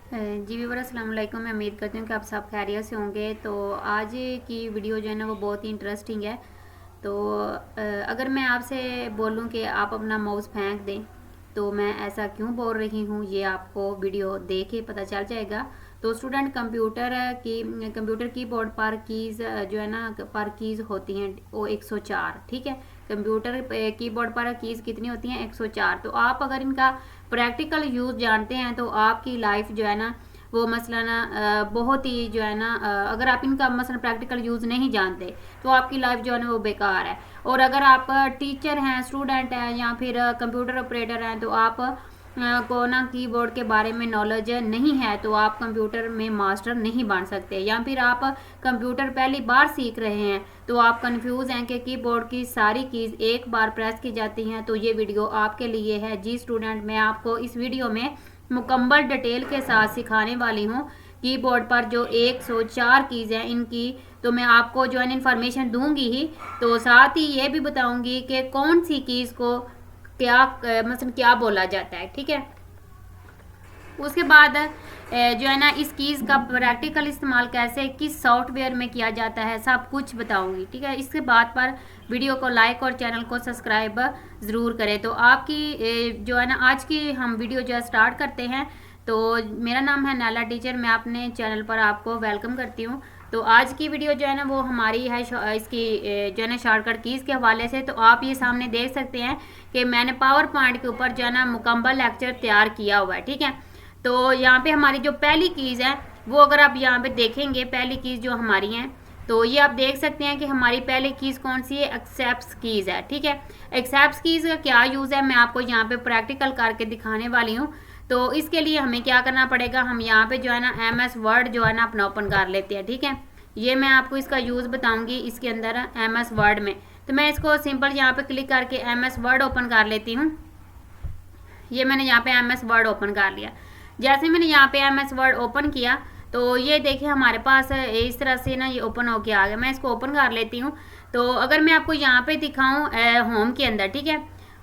जी viewer अस्सलाम वालेकुम। मैं उम्मीद करती हूँ कि आप सब खैरियत से होंगे। तो आज की वीडियो जो है ना वो बहुत ही इंटरेस्टिंग है। तो अगर मैं आपसे बोलूँ कि आप अपना माउस फेंक दें तो मैं ऐसा क्यों बोल रही हूँ ये आपको वीडियो देख के पता चल जाएगा। तो स्टूडेंट कंप्यूटर कीबोर्ड पर कीज़ जो है ना पर कीज़ होती हैं वो 104। ठीक है, कंप्यूटर कीबोर्ड पर कीज़ कितनी होती हैं? 104। तो आप अगर इनका प्रैक्टिकल यूज़ जानते हैं तो आपकी लाइफ जो है ना वो मसलन बहुत ही जो है ना अगर आप इनका मसलन प्रैक्टिकल यूज़ नहीं जानते तो आपकी लाइफ जो है ना वो बेकार है। और अगर आप टीचर हैं, स्टूडेंट हैं या फिर कंप्यूटर ऑपरेटर हैं तो आप को ना कीबोर्ड के बारे में नॉलेज नहीं है तो आप कंप्यूटर में मास्टर नहीं बन सकते। या फिर आप कंप्यूटर पहली बार सीख रहे हैं तो आप कंफ्यूज हैं कि कीबोर्ड की सारी कीज़ एक बार प्रेस की जाती हैं। तो ये वीडियो आपके लिए है। जी स्टूडेंट, मैं आपको इस वीडियो में मुकम्मल डिटेल के साथ सिखाने वाली हूँ कीबोर्ड पर जो 104 कीज़ हैं इनकी। तो मैं आपको जो है इन्फॉर्मेशन दूंगी ही, तो साथ ही ये भी बताऊंगी कि कौन सी कीज़ को क्या मतलब क्या बोला जाता है। ठीक है, उसके बाद जो है ना इस कीज़ का प्रैक्टिकल इस्तेमाल कैसे किस सॉफ्टवेयर में किया जाता है सब कुछ बताऊंगी। ठीक है, इसके बाद पर वीडियो को लाइक और चैनल को सब्सक्राइब ज़रूर करें। तो आपकी जो है ना आज की हम वीडियो जो है स्टार्ट करते हैं। तो मेरा नाम है नाला टीचर, मैं अपने चैनल पर आपको वेलकम करती हूँ। तो आज की वीडियो जो है ना वो हमारी है इसकी जो है ना शॉर्टकट कीज़ के हवाले से। तो आप ये सामने देख सकते हैं कि मैंने पावर पॉइंट के ऊपर जो है ना मुकम्मल लेक्चर तैयार किया हुआ है। ठीक है, तो यहाँ पे हमारी जो पहली कीज़ है वो अगर आप यहाँ पे देखेंगे पहली कीज़ जो हमारी है तो ये आप देख सकते हैं कि हमारी पहली कीज़ कौन सी है? एक्सेप्ट कीज़ है। ठीक है, एक्सेप्ट कीज़ का क्या यूज़ है मैं आपको यहाँ पे प्रैक्टिकल करके दिखाने वाली हूँ। तो इसके लिए हमें क्या करना पड़ेगा, हम यहाँ पे जो है ना MS वर्ड जो है ना अपना ओपन कर लेते हैं। ठीक है, ये मैं आपको इसका यूज़ बताऊँगी इसके अंदर MS वर्ड में। तो मैं इसको सिंपल यहाँ पे क्लिक करके MS वर्ड ओपन कर लेती हूँ। ये मैंने यहाँ पे MS वर्ड ओपन कर लिया। जैसे मैंने यहाँ पे MS वर्ड ओपन किया तो ये देखिए हमारे पास इस तरह से ना ये ओपन होके आ गया। मैं इसको ओपन कर लेती हूँ। तो अगर मैं आपको यहाँ पे दिखाऊँ होम के अंदर, ठीक है,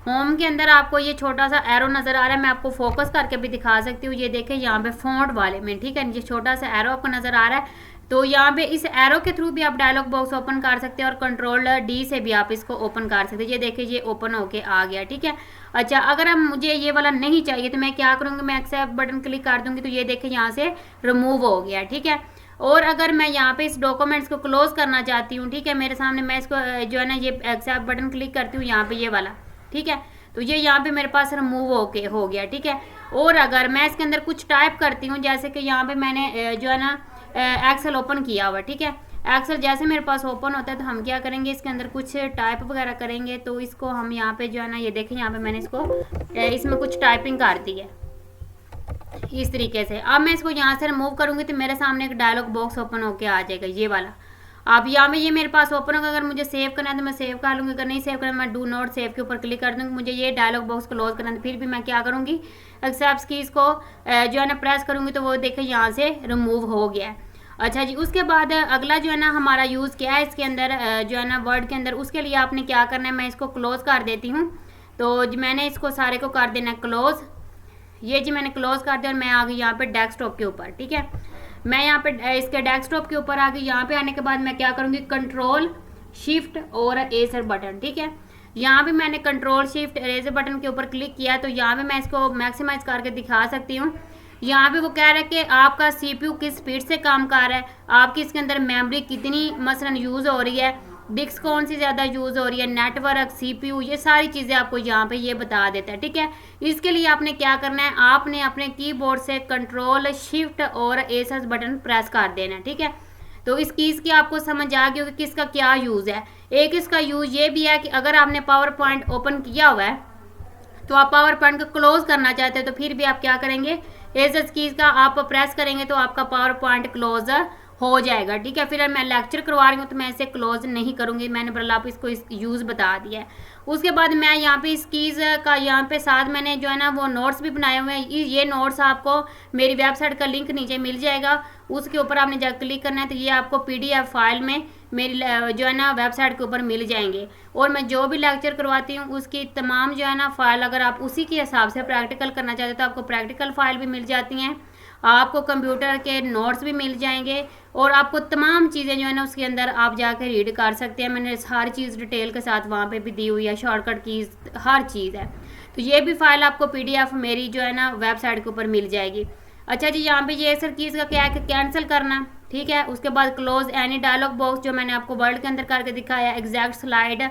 होम के अंदर आपको ये छोटा सा एरो नज़र आ रहा है। मैं आपको फोकस करके भी दिखा सकती हूँ। ये देखें यहाँ पे फ़ॉन्ट वाले में, ठीक है, ये छोटा सा एरो आपको नज़र आ रहा है। तो यहाँ पे इस एरो के थ्रू भी आप डायलॉग बॉक्स ओपन कर सकते हैं और कंट्रोल D से भी आप इसको ओपन कर सकते हैं। ये देखिए ये ओपन होके आ गया। ठीक है, अच्छा अगर अब मुझे ये वाला नहीं चाहिए तो मैं क्या करूँगी, मैं एक्सेप्ट बटन क्लिक कर दूँगी तो ये देखिए यहाँ से रिमूव हो गया। ठीक है, और अगर मैं यहाँ पे इस डॉक्यूमेंट्स को क्लोज करना चाहती हूँ, ठीक है, मेरे सामने मैं इसको जो है ना ये एक्सेप्ट बटन क्लिक करती हूँ यहाँ पे ये वाला। ठीक है, तो ये यहाँ पे मेरे पास रिमूव हो गया। ठीक है, और अगर मैं इसके अंदर कुछ टाइप करती हूँ जैसे कि यहाँ पे मैंने जो है ना एक्सेल ओपन किया हुआ। ठीक है, एक्सेल जैसे मेरे पास ओपन होता है तो हम क्या करेंगे इसके अंदर कुछ टाइप वगैरह करेंगे। तो इसको हम यहाँ पे जो है ना ये देखें यहाँ पे मैंने इसको इसमें कुछ टाइपिंग कर दी है इस तरीके से। अब मैं इसको यहाँ से रिमूव करूँगी तो मेरे सामने एक डायलॉग बॉक्स ओपन होके आ जाएगा ये वाला। अब यहाँ में ये मेरे पास ओपन होगा। अगर मुझे सेव करना है तो मैं सेव कर लूँगी, अगर नहीं सेव करना मैं डू नॉट सेव के ऊपर क्लिक कर दूँगी। मुझे ये डायलॉग बॉक्स क्लोज करना है फिर भी मैं क्या करूँगी, एक्सेप्ट की इसको जो है ना प्रेस करूँगी तो वो देखें यहाँ से रिमूव हो गया है। अच्छा जी, उसके बाद अगला जो है ना हमारा यूज़ क्या है इसके अंदर जो है ना वर्ड के अंदर, उसके लिए आपने क्या करना है, मैं इसको क्लोज कर देती हूँ। तो मैंने इसको सारे को कर देना क्लोज। ये जी मैंने क्लोज कर दिया और मैं आ गई यहाँ पे डेस्कटॉप के ऊपर। ठीक है, मैं यहाँ पे इसके डेस्कटॉप के ऊपर आ गई। यहाँ पे आने के बाद मैं क्या करूँगी, कंट्रोल शिफ्ट और एरेजर बटन। ठीक है, यहाँ पे मैंने कंट्रोल शिफ्ट एरेजर बटन के ऊपर क्लिक किया तो यहाँ पे मैं इसको मैक्सिमाइज करके दिखा सकती हूँ। यहाँ पे वो कह रहा है कि आपका CPU किस स्पीड से काम कर रहा है, आपकी इसके अंदर मेमोरी कितनी मसलन यूज़ हो रही है, डिस्क कौन सी ज़्यादा यूज़ हो रही है, नेटवर्क, CPU, ये सारी चीज़ें आपको यहाँ पे ये बता देता है। ठीक है, इसके लिए आपने क्या करना है, आपने अपने कीबोर्ड से कंट्रोल शिफ्ट और एस बटन प्रेस कर देना है। ठीक है, तो इस कीज़ की आपको समझ आ गई होगी किसका क्या यूज़ है। एक इसका यूज़ ये भी है कि अगर आपने पावर पॉइंट ओपन किया हुआ है तो आप पावर पॉइंट को क्लोज करना चाहते हैं तो फिर भी आप क्या करेंगे, एस कीज़ का आप प्रेस करेंगे तो आपका पावर पॉइंट क्लोज हो जाएगा। ठीक है, फिर मैं लेक्चर करवा रही हूँ तो मैं इसे क्लोज नहीं करूँगी, मैंने बल्कि आप इसको यूज़ बता दिया है। उसके बाद मैं यहाँ पे इस कीज़ का यहाँ पे साथ मैंने जो है ना वो नोट्स भी बनाए हुए हैं। ये नोट्स आपको मेरी वेबसाइट का लिंक नीचे मिल जाएगा, उसके ऊपर आपने जब क्लिक करना है तो ये आपको PDF फाइल में मेरी जो है ना वेबसाइट के ऊपर मिल जाएंगे। और मैं जो भी लेक्चर करवाती हूँ उसकी तमाम जो है ना फाइल, अगर आप उसी के हिसाब से प्रैक्टिकल करना चाहते हो तो आपको प्रैक्टिकल फाइल भी मिल जाती हैं। आपको कंप्यूटर के नोट्स भी मिल जाएंगे और आपको तमाम चीज़ें जो है ना उसके अंदर आप जाकर रीड कर सकते हैं। मैंने हर चीज़ डिटेल के साथ वहाँ पे भी दी हुई है, शॉर्टकट कीज़ हर चीज़ है। तो ये भी फाइल आपको PDF मेरी जो है ना वेबसाइट के ऊपर मिल जाएगी। अच्छा जी, यहाँ पे ये एक्सेल कीज़ का क्या है कि कैंसिल करना, ठीक है। उसके बाद क्लोज एनी डायलॉग बॉक्स जो मैंने आपको वर्ड के अंदर करके दिखाया, exact slide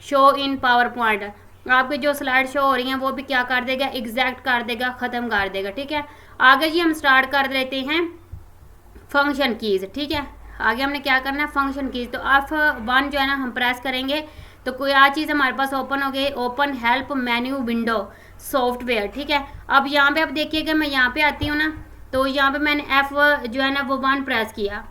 show in power point, आपकी जो स्लाइड शो हो रही हैं वो भी क्या कर देगा, एग्जैक्ट कर देगा, ख़त्म कर देगा, ठीक है। आगे जी हम स्टार्ट कर देते हैं फंक्शन कीज़, ठीक है। आगे हमने क्या करना है, फंक्शन कीज़। तो F1 जो है ना हम प्रेस करेंगे तो कोई आ चीज़ हमारे पास ओपन हो गई, open help menu window software, ठीक है। अब यहाँ पे आप देखिएगा, मैं यहाँ पे आती हूँ ना, तो यहाँ पे मैंने F जो है ना वो 1 प्रेस किया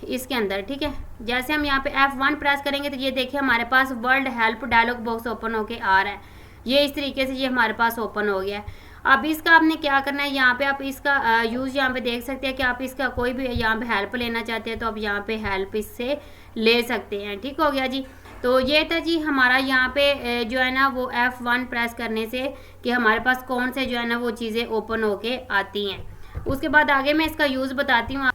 इसके अंदर, ठीक है। जैसे हम यहाँ पे F1 प्रेस करेंगे तो ये देखिए हमारे पास world help dialog box open होके आ रहा है। ये इस तरीके से ये हमारे पास ओपन हो गया है। अब इसका आपने क्या करना है, यहाँ पे आप इसका यूज़ यहाँ पे देख सकते हैं कि आप इसका कोई भी यहाँ पे हेल्प लेना चाहते हैं तो आप यहाँ पे हेल्प इससे ले सकते हैं, ठीक हो गया जी। तो ये था जी हमारा यहाँ पे जो है ना वो F1 प्रेस करने से कि हमारे पास कौन से जो है ना वो चीज़ें ओपन होके आती हैं। उसके बाद आगे मैं इसका यूज़ बताती हूँ।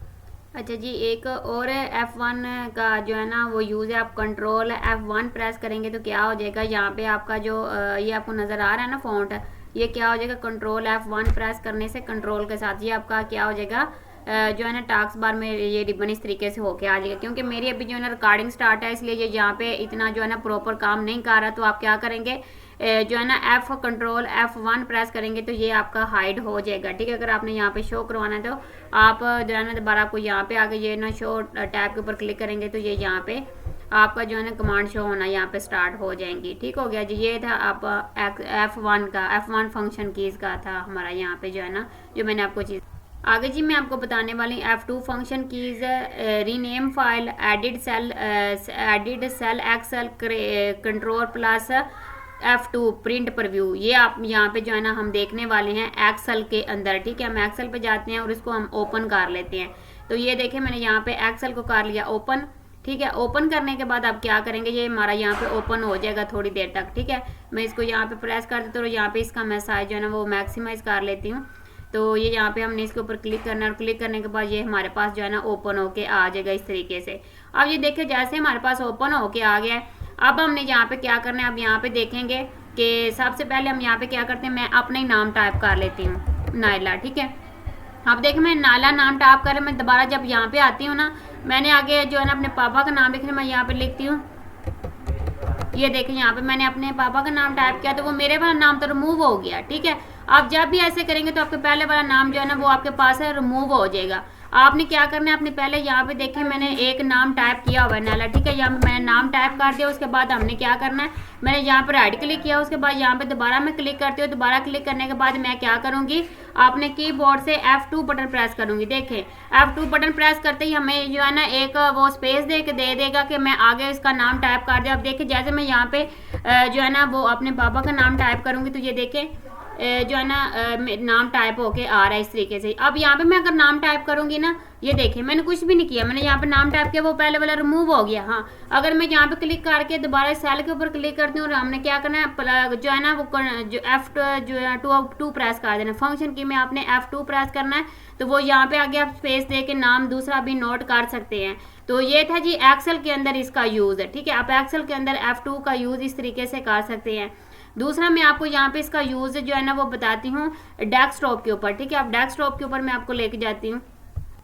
अच्छा जी, एक और F1 का जो है ना वो यूज़ है, आप कंट्रोल F1 प्रेस करेंगे तो क्या हो जाएगा, यहाँ पे आपका जो ये आपको नज़र आ रहा है ना फॉन्ट, ये क्या हो जाएगा, कंट्रोल F1 प्रेस करने से कंट्रोल के साथ ये आपका क्या हो जाएगा, जो है ना टास्क बार में ये रिबन इस तरीके से होके आ जाएगा। क्योंकि मेरी अभी जो है ना रिकॉर्डिंग स्टार्ट है इसलिए ये यहाँ पे इतना जो है ना प्रॉपर काम नहीं कर रहा, तो आप क्या करेंगे जो है ना कंट्रोल F1 प्रेस करेंगे तो ये आपका हाइड हो जाएगा, ठीक है। अगर आपने यहाँ पे शो करवाना है तो आप जो है ना दोबारा आपको यहाँ पे आके ये ना शो टैब के ऊपर क्लिक करेंगे तो ये यहाँ पे आपका जो है ना कमांड शो होना यहाँ पे स्टार्ट हो जाएंगी, ठीक हो गया जी। ये था आप F1 फंक्शन कीज़ का था हमारा यहाँ पे जो है ना जो मैंने आपको चीज़। आगे जी मैं आपको बताने वाली F2 function keys, rename file, edit cell Excel, control plus F2 print preview. ये आप यहाँ पे जो है ना हम देखने वाले हैं एक्सेल के अंदर, ठीक है। हम एक्सेल पे जाते हैं और इसको हम ओपन कर लेते हैं। तो ये देखें मैंने यहाँ पे एक्सेल को कर लिया ओपन, ठीक है। ओपन करने के बाद आप क्या करेंगे, ये हमारा यहाँ पे ओपन हो जाएगा थोड़ी देर तक, ठीक है। मैं इसको यहाँ पे प्रेस कर देती हूँ और यहाँ पे इसका मैं साइज जो है ना वो मैक्सिमाइज कर लेती हूँ। तो ये यहाँ पे हमने इसके ऊपर क्लिक करना है और क्लिक करने के बाद ये हमारे पास जो है ना ओपन होके आ जाएगा इस तरीके से। अब ये देखिए जैसे हमारे पास ओपन होके आ गया है, अब हमने यहाँ पे क्या करना है, अब यहाँ पे देखेंगे कि सबसे पहले हम यहाँ पे क्या करते हैं, मैं अपना ही नाम टाइप कर लेती हूँ, नायला, ठीक है। अब देखिए मैं नायला नाम टाइप कर, मैं दोबारा जब यहाँ पे आती हूँ ना, मैंने आगे जो है ना अपने पापा का नाम लिखना, मैं यहाँ पे लिखती हूँ, ये देखिए यहाँ पे मैंने अपने पापा का नाम टाइप किया तो वो मेरे वाला नाम तो रिमूव हो गया, ठीक है। आप जब भी ऐसे करेंगे तो आपके पहले वाला नाम जो है ना वो आपके पास है रिमूव हो जाएगा। आपने क्या करना है, आपने पहले यहाँ पे देखें मैंने एक नाम टाइप किया हुआ है नाला, ठीक है। यहाँ पे मैंने नाम टाइप कर दिया, उसके बाद हमने क्या करना है, मैंने यहाँ पर राइट क्लिक किया, उसके बाद यहाँ पे दोबारा मैं क्लिक करती हूँ। दोबारा क्लिक करने के बाद मैं क्या करूँगी, आपने कीबोर्ड से F2 बटन प्रेस करूँगी। देखें F2 बटन प्रेस करते ही हमें जो है ना एक वो स्पेस दे देगा कि मैं आगे इसका नाम टाइप कर दिया। अब देखिए जैसे मैं यहाँ पे जो है ना वो अपने पापा का नाम टाइप करूँगी तो ये देखें जो है ना नाम टाइप होके आ रहा है इस तरीके से। अब यहाँ पे मैं अगर नाम टाइप करूँगी ना, ये देखिए मैंने कुछ भी नहीं किया, मैंने यहाँ पे नाम टाइप किया, वो पहले वाला रिमूव हो गया। हाँ, अगर मैं यहाँ पे क्लिक करके दोबारा सेल के ऊपर क्लिक करती हूँ और हमने क्या करना है जो है ना वो जो F2 प्रेस कर देना, फंक्शन की में आपने F2 प्रेस करना है तो वो यहाँ पे आगे आप स्पेस दे के नाम दूसरा भी नोट कर सकते हैं। तो ये था जी एक्सेल के अंदर इसका यूज़ है, ठीक है। आप एक्सेल के अंदर F2 का यूज़ इस तरीके से कर सकते हैं। दूसरा मैं आपको यहाँ पे इसका यूज़ जो है ना वो बताती हूँ डेस्कटॉप के ऊपर, ठीक है। अब डेस्कटॉप के ऊपर मैं आपको लेके जाती हूँ।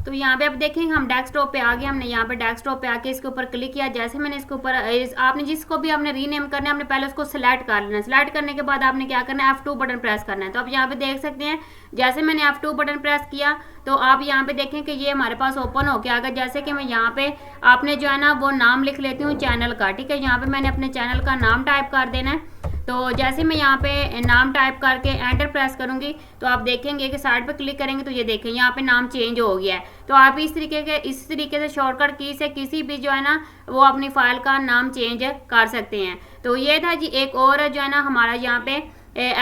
तो यहाँ पे आप देखेंगे हम डेस्कटॉप पे आ गए, हमने यहाँ पे डेस्कटॉप पे आके इसके ऊपर क्लिक किया। जैसे मैंने इसके ऊपर आपने जिसको भी आपने रीनेम करना है, आपने पहले उसको सिलेक्ट कर लेना है। सिलेक्ट करने के बाद आपने क्या करना है, F2 बटन प्रेस करना है। तो आप यहाँ पे देख सकते हैं जैसे मैंने F2 बटन प्रेस किया तो आप यहाँ पे देखें कि ये हमारे पास ओपन हो गया। अगर जैसे कि मैं यहाँ पे आपने जो है ना वो नाम लिख लेती हूँ चैनल का, ठीक है। यहाँ पे मैंने अपने चैनल का नाम टाइप कर देना है। तो जैसे मैं यहाँ पे नाम टाइप करके एंटर प्रेस करूँगी तो आप देखेंगे कि साइड पे क्लिक करेंगे तो ये देखें यहाँ पे नाम चेंज हो गया है। तो आप इस तरीके से शॉर्टकट की से किसी भी जो है ना वो अपनी फाइल का नाम चेंज कर सकते हैं। तो ये था जी एक और जो है ना हमारा यहाँ पे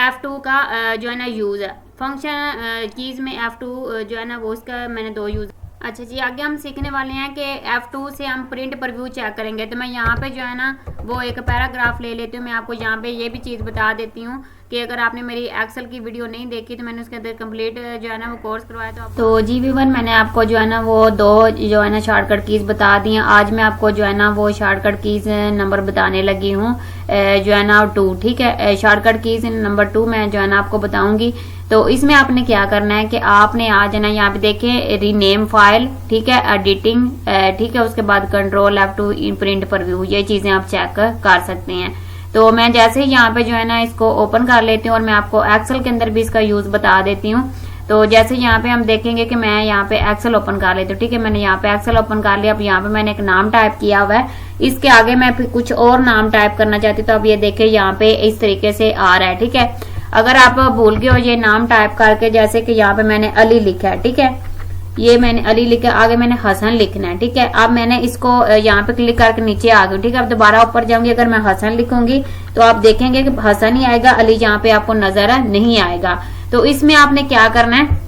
F2 का जो है ना यूज़ है, फंक्शन कीज़ में F2 जो है ना वो उसका मैंने 2 यूज़। अच्छा जी, आगे हम सीखने वाले हैं कि F2 से हम प्रिंट प्रीव्यू चेक करेंगे। तो मैं यहाँ पे जो है ना वो एक पैराग्राफ ले लेती हूँ। मैं आपको यहाँ पे ये भी चीज़ बता देती हूँ कि अगर आपने मेरी एक्सेल की वीडियो नहीं देखी तो मैंने उसके अंदर कंप्लीट जो है ना वो कोर्स करवाया। तो जी व्यूअर, मैंने आपको जो है ना वो 2 जो है ना शॉर्टकट कीज़ बता दी हैं। आज मैं आपको जो है ना वो शॉर्टकट कीज़ नंबर बताने लगी हूँ जो है ना 2, ठीक है। शॉर्टकट कीज़ नंबर 2 मैं जो है ना आपको बताऊंगी। तो इसमें आपने क्या करना है कि आपने आज है ना यहाँ पे देखें रीनेम फाइल, ठीक है, एडिटिंग, ठीक है, उसके बाद कंट्रोल F2 प्रिंट प्रीव्यू, ये चीजें आप चेक कर सकते हैं। तो मैं जैसे ही यहाँ पे जो है ना इसको ओपन कर लेती हूँ और मैं आपको एक्सेल के अंदर भी इसका यूज बता देती हूँ। तो जैसे यहाँ पे हम देखेंगे कि मैं यहाँ पे एक्सेल ओपन कर लेती हूँ, ठीक है। मैंने यहाँ पे एक्सेल ओपन कर लिया। अब यहाँ पे मैंने एक नाम टाइप किया हुआ है, इसके आगे मैं फिर कुछ और नाम टाइप करना चाहती हूँ। तो अब ये देखे यहाँ पे इस तरीके से आ रहा है, ठीक है। अगर आप भूल गए हो ये नाम टाइप करके, जैसे कि यहाँ पे मैंने अली लिखा है, ठीक है, ये मैंने अली लिखा, आगे मैंने हसन लिखना है, ठीक है। अब मैंने इसको यहाँ पे क्लिक करके नीचे आ गई, ठीक है। अब दोबारा ऊपर जाऊंगी, अगर मैं हसन लिखूंगी तो आप देखेंगे कि हसन ही आएगा, अली यहाँ पे आपको नजर नहीं आएगा। तो इसमें आपने क्या करना है,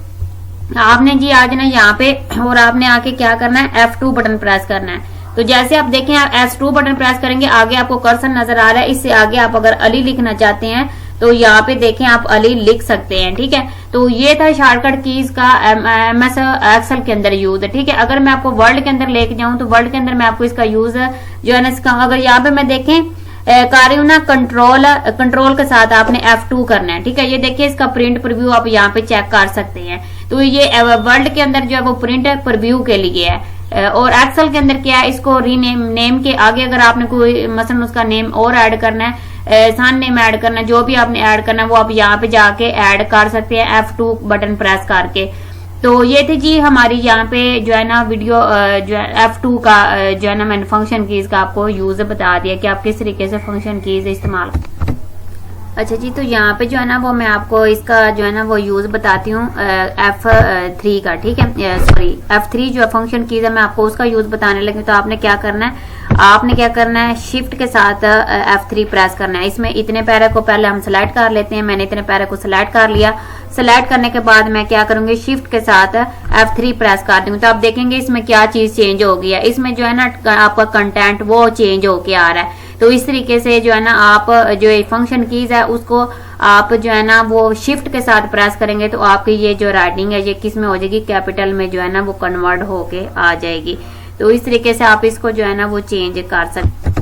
आपने जी आज ना यहाँ पे और आपने आके क्या करना है, F2 बटन प्रेस करना है। तो जैसे आप देखें आप F2 बटन प्रेस करेंगे, आगे आपको कर्सर नजर आ रहा है, इससे आगे आप अगर अली लिखना चाहते हैं तो यहाँ पे देखें आप अली लिख सकते हैं, ठीक है। तो ये था शॉर्टकट कीज का MS एक्सेल के अंदर यूज, ठीक है। अगर मैं आपको वर्ड के अंदर लेके जाऊं तो वर्ड के अंदर मैं आपको इसका यूज जो है ना इसका, अगर यहाँ पे मैं देखें कर रही हूँ ना कंट्रोल के साथ आपने F2 करना है, ठीक है। ये देखिए इसका प्रिंट प्रीव्यू आप यहाँ पे चेक कर सकते हैं। तो ये वर्ल्ड के अंदर जो है वो प्रिंट प्रीव्यू के लिए है। और एक्सेल के अंदर क्या है, इसको नेम के आगे अगर आपने कोई मसलन उसका नेम और ऐड करना है, सन नेम ऐड करना है, जो भी आपने ऐड करना है वो आप यहाँ पे जाके ऐड कर सकते हैं F2 बटन प्रेस करके। तो ये थी जी हमारी यहाँ पे जो है ना वीडियो जो है F2 का जो है ना मैंने फंक्शन कीज का आपको यूज बता दिया कि आप किस तरीके से फंक्शन कीज इस्तेमाल। अच्छा जी, तो यहाँ पे जो है ना वो मैं आपको इसका जो है ना वो यूज बताती हूँ F3 का, ठीक है, सॉरी F3 जो है फंक्शन कीज है, मैं आपको उसका यूज बताने लगी। तो आपने क्या करना है, आपने क्या करना है, शिफ्ट के साथ F3 प्रेस करना है। इसमें इतने पैरे को पहले हम सिलेक्ट कर लेते हैं। मैंने इतने पैरे को सिलेक्ट कर लिया। सिलेक्ट करने के बाद मैं क्या करूंगी, शिफ्ट के साथ F3 प्रेस कर दूंगी। तो आप देखेंगे इसमें क्या चीज चेंज हो गई है, इसमें जो है ना आपका कंटेंट वो चेंज होके आ रहा है। तो इस तरीके से जो है ना आप जो फंक्शन कीज है उसको आप जो है ना वो शिफ्ट के साथ प्रेस करेंगे तो आपकी ये जो राइटिंग है ये किस में हो जाएगी, कैपिटल में जो है ना वो कन्वर्ट होके आ जाएगी। तो इस तरीके से आप इसको जो है ना वो चेंज कर सकते।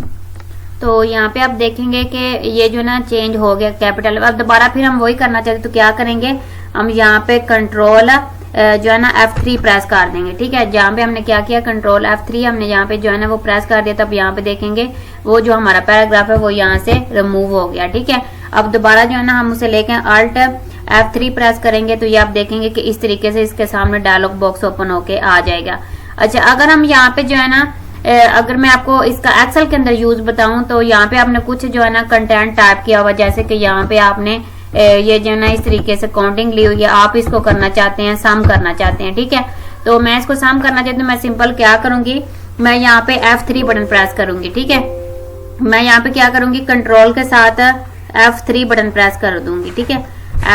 तो यहाँ पे आप देखेंगे कि ये जो ना चेंज हो गया कैपिटल। अब दोबारा फिर हम वही करना चाहते तो क्या करेंगे, हम यहाँ पे कंट्रोल जो है ना F3 प्रेस कर देंगे, ठीक है। जहाँ पे हमने क्या किया, कंट्रोल F3 हमने यहाँ पे जो है ना वो प्रेस कर दिया। तब यहाँ पे देखेंगे वो जो हमारा पैराग्राफ है वो यहाँ से रिमूव हो गया, ठीक है। अब दोबारा जो है ना हम उसे लेके Alt F3 प्रेस करेंगे तो ये आप देखेंगे कि इस तरीके से इसके सामने डायलॉग बॉक्स ओपन होके आ जाएगा। अच्छा, अगर हम यहाँ पे जो है ना अगर मैं आपको इसका एक्सेल के अंदर यूज बताऊं तो यहाँ पे आपने कुछ जो है ना कंटेंट टाइप किया हुआ, जैसे कि यहाँ पे आपने ये जो है ना इस तरीके से काउंटिंग ली हुई है, आप इसको करना चाहते हैं, सम करना चाहते हैं, ठीक है। तो मैं इसको सम करना चाहती हूँ, मैं सिंपल क्या करूंगी, मैं यहाँ पे F3 बटन प्रेस करूंगी, ठीक है। मैं यहाँ पे क्या करूंगी, कंट्रोल के साथ F3 बटन प्रेस कर दूंगी, ठीक है,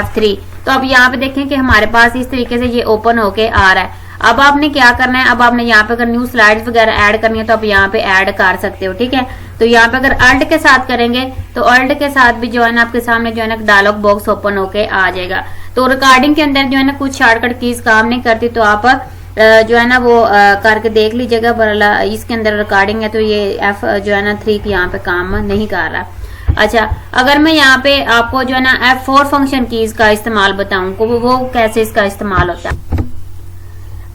F3। तो अब यहाँ पे देखें कि हमारे पास इस तरीके से ये ओपन होके आ रहा है। अब आपने क्या करना है, अब आपने यहाँ पे अगर न्यू स्लाइड्स वगैरह ऐड करनी है तो आप यहाँ पे ऐड कर सकते हो, ठीक है। तो यहाँ पे अगर अल्ट के साथ करेंगे तो अल्ट के साथ भी जो है ना आपके सामने जो है ना डायलॉग बॉक्स ओपन होके आ जाएगा। तो रिकॉर्डिंग के अंदर जो है ना कुछ शॉर्टकट कीज काम नहीं करती, तो आप जो है ना वो करके देख लीजिएगा। बरला इसके अंदर रिकॉर्डिंग है तो ये F जो है ना 3 की यहाँ पे काम नहीं कर रहा। अच्छा, अगर मैं यहाँ पे आपको जो है ना F4 फंक्शन कीज का इस्तेमाल बताऊं को वो कैसे इसका इस्तेमाल होता है।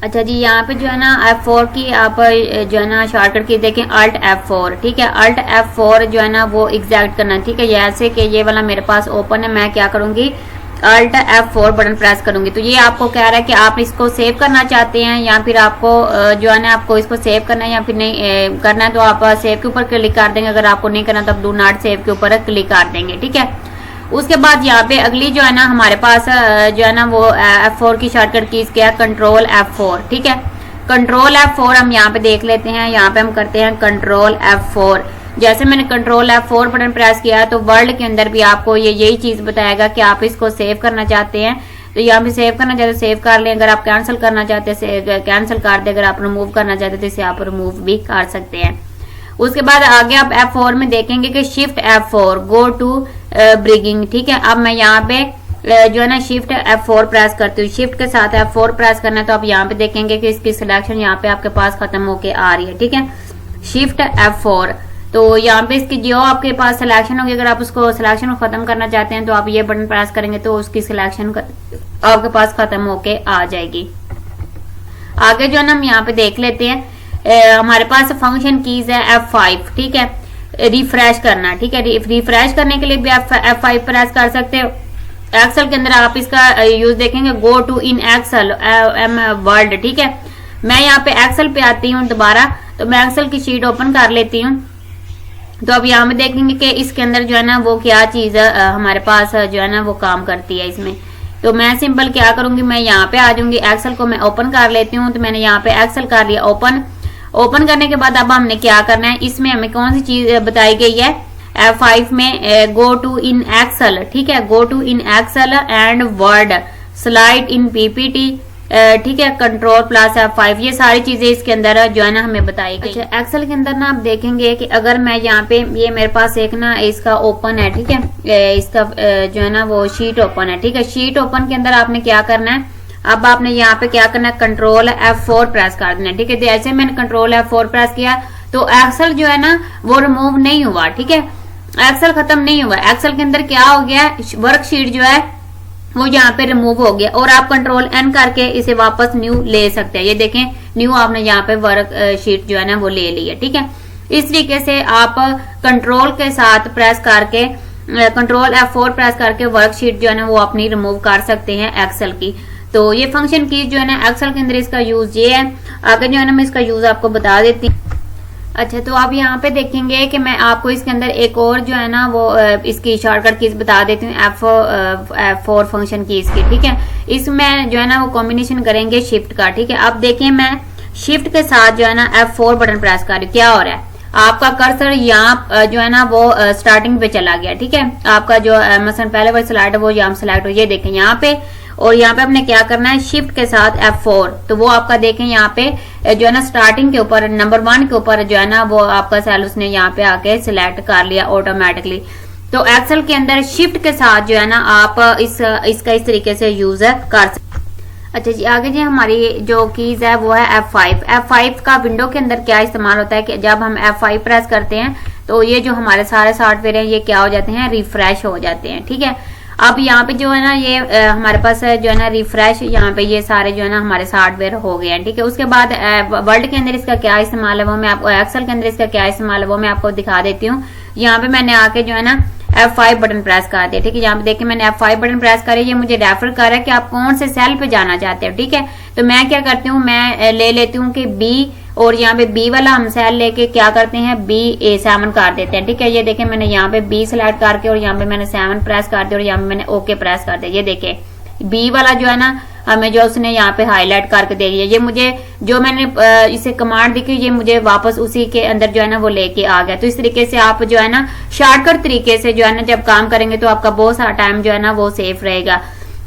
अच्छा जी, यहाँ पे जो है ना F4 की आप जो है ना शॉर्टकट की देखें Alt F4, ठीक है। Alt F4 जो है ना वो एग्जैक्ट करना, ठीक है। जैसे कि ये वाला मेरे पास ओपन है, मैं क्या करूंगी, Alt F4 बटन प्रेस करूंगी। तो ये आपको कह रहा है कि आप इसको सेव करना चाहते हैं या फिर आपको जो है ना आपको इसको सेव करना है या फिर नहीं करना है, तो आप सेव के ऊपर क्लिक कर देंगे। अगर आपको नहीं करना तो आप डू नॉट सेव के ऊपर क्लिक कर देंगे, ठीक है। उसके बाद यहाँ पे अगली जो है ना हमारे पास जो है ना वो F4 की शॉर्टकट कीज क्या, कंट्रोल F4, ठीक है। कंट्रोल F4 हम यहाँ पे देख लेते हैं। यहाँ पे हम करते हैं कंट्रोल F4। जैसे मैंने कंट्रोल F4 बटन प्रेस किया तो वर्ल्ड के अंदर भी आपको ये यही चीज बताएगा कि आप इसको सेव करना चाहते हैं तो यहाँ पे सेव करना चाहते सेव कर लें। अगर आप कैंसिल करना चाहते हैं कैंसिल कर दे। अगर आप रिमूव करना चाहते तो इसे आप रिमूव भी कर सकते हैं। उसके बाद आगे आप F4 में देखेंगे कि shift F4 go to bringing. ठीक है, अब मैं यहाँ पे जो है ना शिफ्ट F4 प्रेस करती हूँ। शिफ्ट के साथ F4 प्रेस करना है तो आप यहाँ पे देखेंगे कि इसकी सिलेक्शन यहाँ पे आपके पास खत्म होके आ रही है। ठीक है, शिफ्ट F4, तो यहाँ पे इसकी जो आपके पास सिलेक्शन होगी, अगर आप उसको सिलेक्शन को खत्म करना चाहते हैं तो आप ये बटन प्रेस करेंगे तो उसकी सिलेक्शन आपके पास खत्म होके आ जाएगी। आगे जो है ना हम यहाँ पे देख लेते हैं, हमारे पास फंक्शन कीज है F5। ठीक है, रिफ्रेश करना। ठीक है, रिफ्रेश करने के लिए भी आप F5 प्रेस कर सकते हो। एक्सेल के अंदर आप इसका यूज देखेंगे, go to in Excel world. ठीक है, मैं यहाँ पे एक्सेल पे आती हूँ दोबारा, तो मैं एक्सेल की शीट ओपन कर लेती हूँ। तो अब यहाँ पे देखेंगे कि इसके अंदर जो है ना वो क्या चीज हमारे पास जो है ना वो काम करती है इसमें। तो मैं सिंपल क्या करूंगी, मैं यहाँ पे आ जाऊंगी, एक्सेल को मैं ओपन कर लेती हूँ। तो मैंने यहाँ पे एक्सेल कर लिया ओपन। ओपन करने के बाद अब हमने क्या करना है, इसमें हमें कौन सी चीज बताई गई है F5 में, गो टू इन एक्सेल। ठीक है, go to in Excel and Word, slide in PPT. ठीक है, कंट्रोल प्लस F5, ये सारी चीजें इसके अंदर जो है ना हमें बताई गई। अच्छा, एक्सेल के अंदर ना आप देखेंगे कि अगर मैं यहाँ पे ये मेरे पास एक ना इसका ओपन है। ठीक है, इसका जो है ना वो शीट ओपन है। ठीक है, शीट ओपन के अंदर आपने क्या करना है, अब आपने यहाँ पे क्या करना है, कंट्रोल F4 प्रेस कर देना है। ठीक है, जैसे मैंने कंट्रोल F4 प्रेस किया तो एक्सेल जो है ना वो रिमूव नहीं हुआ। ठीक है, एक्सेल खत्म नहीं हुआ। एक्सेल के अंदर क्या हो गया, वर्कशीट जो है वो यहाँ पे रिमूव हो गया और आप कंट्रोल N करके इसे वापस न्यू ले सकते हैं। ये देखें, न्यू आपने यहाँ पे वर्क शीट जो है ना वो ले ली है। ठीक है, इस तरीके से आप कंट्रोल के साथ प्रेस करके, कंट्रोल F4 प्रेस करके वर्कशीट जो है ना वो अपनी रिमूव कर सकते हैं एक्सेल की। तो ये फंक्शन की जो है ना एक्सेल के अंदर इसका यूज ये है। आगे जो है ना मैं इसका यूज आपको बता देती हूँ। अच्छा, तो आप यहाँ पे देखेंगे कि मैं आपको इसके अंदर एक और जो है ना वो इसकी शॉर्टकट कीज बता देती हूँ, F4 फंक्शन कीज की। ठीक है, इसमें जो है ना वो कॉम्बिनेशन करेंगे शिफ्ट का। ठीक है, अब देखिए मैं शिफ्ट के साथ जो है ना F4 बटन प्रेस कर रही हूँ। क्या हो रहा है, आपका कर्सर यहाँ जो है ना वो स्टार्टिंग पे चला गया। ठीक है, आपका जो मसलन पहले वाली स्लाइड है वो यहाँ सेलेक्ट हो, ये देखें यहाँ पे। और यहाँ पे आपने क्या करना है, शिफ्ट के साथ F4, तो वो आपका देखें यहाँ पे जो है ना स्टार्टिंग के ऊपर नंबर 1 के ऊपर जो है ना वो आपका सेल उसने यहाँ पे आके सिलेक्ट कर लिया ऑटोमेटिकली। तो एक्सेल के अंदर शिफ्ट के साथ जो है ना आप इसका इस तरीके से यूज कर सकते। अच्छा जी, आगे जी हमारी जो कीज है वो है F5। F5 का विंडो के अंदर क्या इस्तेमाल होता है कि जब हम F5 प्रेस करते हैं तो ये जो हमारे सारे सॉफ्टवेयर हैं ये क्या हो जाते हैं, रिफ्रेश हो जाते हैं। ठीक है, अब यहाँ पे जो है ना ये हमारे पास जो है ना रिफ्रेश, यहाँ पे ये सारे जो है ना हमारे सॉफ्टवेयर हो गए हैं। ठीक है, उसके बाद वर्ड के अंदर इसका क्या इस्तेमाल है वो मैं आपको, एक्सेल के अंदर इसका क्या इस्तेमाल है वो मैं आपको दिखा देती हूँ। यहाँ पे मैंने आके जो है ना F5 बटन प्रेस कर दिया। ठीक है, यहाँ पे देखिए मैंने F5 बटन प्रेस करे, ये मुझे रेफर कर रहा है कि आप कौन से सेल पे जाना चाहते हो। ठीक है, तो मैं क्या करती हूँ, मैं ले लेती हूँ कि B, और यहाँ पे B वाला हम सेल लेके क्या करते हैं, B7 कर देते हैं। ठीक है, ये देखें मैंने यहाँ पे B सिलेक्ट करके और यहाँ पे मैंने 7 प्रेस कर दिया और यहाँ पे मैंने OK प्रेस कर दिया। ये देखे B वाला जो है ना हमें जो उसने यहाँ पे हाईलाइट करके दे दिया। ये मुझे जो मैंने इसे कमांड दी कि ये मुझे वापस उसी के अंदर जो है ना वो लेके आ गया। तो इस तरीके से आप जो है ना शॉर्टकट तरीके से जो है ना जब काम करेंगे तो आपका बहुत सारा टाइम जो है ना वो सेफ रहेगा।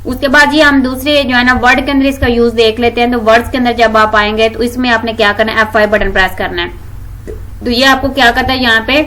उसके बाद जी हम दूसरे जो है ना वर्ड के अंदर इसका यूज देख लेते हैं। तो वर्ड्स के अंदर जब आप आएंगे तो इसमें आपने क्या करना है, F5 बटन प्रेस करना है। तो ये आपको क्या करता है, यहाँ पे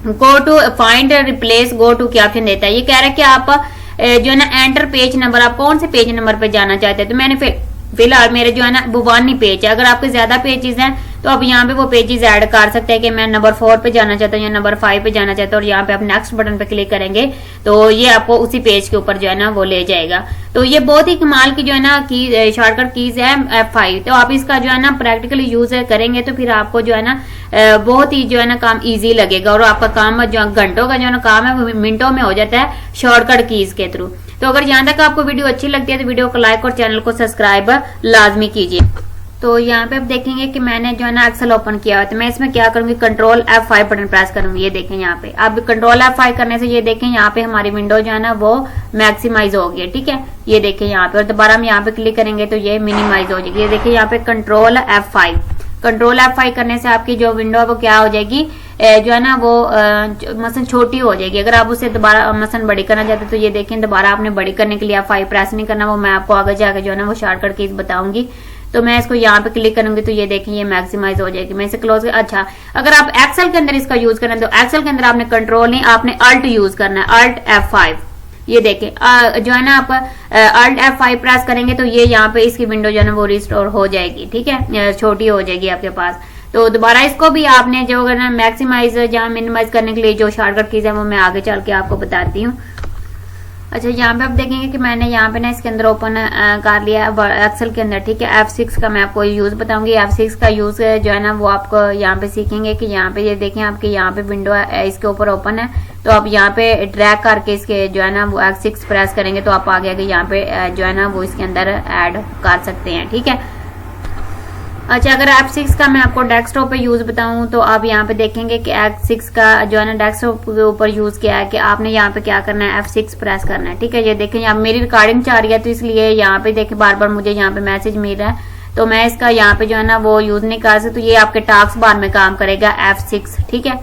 go to find replace go to क्या ऑप्शन देता है। ये कह रहा है कि आप जो है ना एंटर पेज नंबर, आप कौन से पेज नंबर पे जाना चाहते हैं। तो मैंने फिलहाल मेरे जो है ना वो 1 ही पेज है। अगर आपके ज्यादा पेजेस हैं तो आप यहाँ पे वो पेजेस ऐड कर सकते हैं कि मैं नंबर 4 पे जाना चाहता हूँ या नंबर 5 पे जाना चाहता हूँ, और यहाँ पे आप नेक्स्ट बटन पे क्लिक करेंगे तो ये आपको उसी पेज के ऊपर जो है ना वो ले जाएगा। तो ये बहुत ही कमाल की जो है ना की शॉर्टकट कीज है F5। तो आप इसका जो है ना प्रैक्टिकली यूज करेंगे तो फिर आपको जो है ना बहुत ही जो है ना काम इजी लगेगा और आपका काम जो घंटों का जो है ना काम है वो मिनटों में हो जाता है शॉर्टकट कीज के थ्रू। तो अगर यहाँ तक आपको वीडियो अच्छी लगती है तो वीडियो को लाइक और चैनल को सब्सक्राइब लाजमी कीजिए। तो यहाँ पे आप देखेंगे कि मैंने जो है ना एक्सेल ओपन किया हुआ है, तो मैं इसमें क्या करूंगी, कंट्रोल F5 बटन प्रेस करूंगी। ये देखें यहाँ पे अब कंट्रोल F5 करने से ये देखें यहाँ पे हमारी विंडो जो है ना वो मैक्सिमाइज हो गई। ठीक है, ये देखें यहाँ पे, और दोबारा हम यहाँ पे क्लिक करेंगे तो ये मिनिमाइज हो जाएगी। ये देखिए यहाँ पे कंट्रोल F5, कंट्रोल F5 करने से आपकी जो विंडो है वो क्या हो जाएगी, जो है ना वो मसलन छोटी हो जाएगी। अगर आप उसे दोबारा मसलन बड़ी करना चाहते तो ये देखें दोबारा आपने बड़ी करने के लिए F5 प्रेस नहीं करना, वो मैं आपको आगे जाकर जो है ना वो शॉर्टकट कीज बताऊंगी। तो मैं इसको यहाँ पे क्लिक करूंगी तो ये देखें ये मैक्सिमाइज हो जाएगी। मैं इसे क्लोज कर, अच्छा अगर आप एक्सेल के अंदर इसका यूज करें तो एक्सेल के अंदर आपने कंट्रोल नहीं, आपने अल्ट यूज करना है, अल्ट F5। ये देखें जो है ना आप अल्ट F5 प्रेस करेंगे तो ये यहाँ पे इसकी विंडो जो है ना वो रिस्टोर हो जाएगी, ठीक है, छोटी हो जाएगी आपके पास। तो दोबारा इसको भी आपने जो है ना मैक्सिमाइज या मिनिमाइज करने के लिए जो शॉर्टकट कीज है वो मैं आगे चल के आपको बताती हूँ। अच्छा यहाँ पे आप देखेंगे कि मैंने यहाँ पे ना इसके अंदर ओपन कर लिया एक्सेल के अंदर, ठीक है। F6 का मैं आपको यूज बताऊंगी। F6 का यूज जो है ना वो आपको यहाँ पे सीखेंगे कि यहाँ पे ये देखें आपके यहाँ पे विंडो है, इसके ऊपर ओपन है, तो आप यहाँ पे ड्रैग करके इसके जो है ना वो F6 प्रेस करेंगे तो आप आगे आगे यहाँ पे जो है ना वो इसके अंदर ऐड कर सकते हैं, ठीक है। अच्छा अगर F6 का मैं आपको डेस्कटॉप पे यूज बताऊं तो आप यहाँ पे देखेंगे कि F6 का जो है ना डेस्कटॉप के ऊपर यूज किया है कि आपने यहाँ पे क्या करना है, F6 प्रेस करना है, ठीक है। ये देखें यहाँ मेरी रिकॉर्डिंग चाह रही है तो इसलिए यहाँ पे देखें बार बार मुझे यहाँ पे मैसेज मिल रहा है, तो मैं इसका यहाँ पे जो है ना वो यूज नहीं कर सकती। तो ये आपके टास्क बार में काम करेगा F6, ठीक है।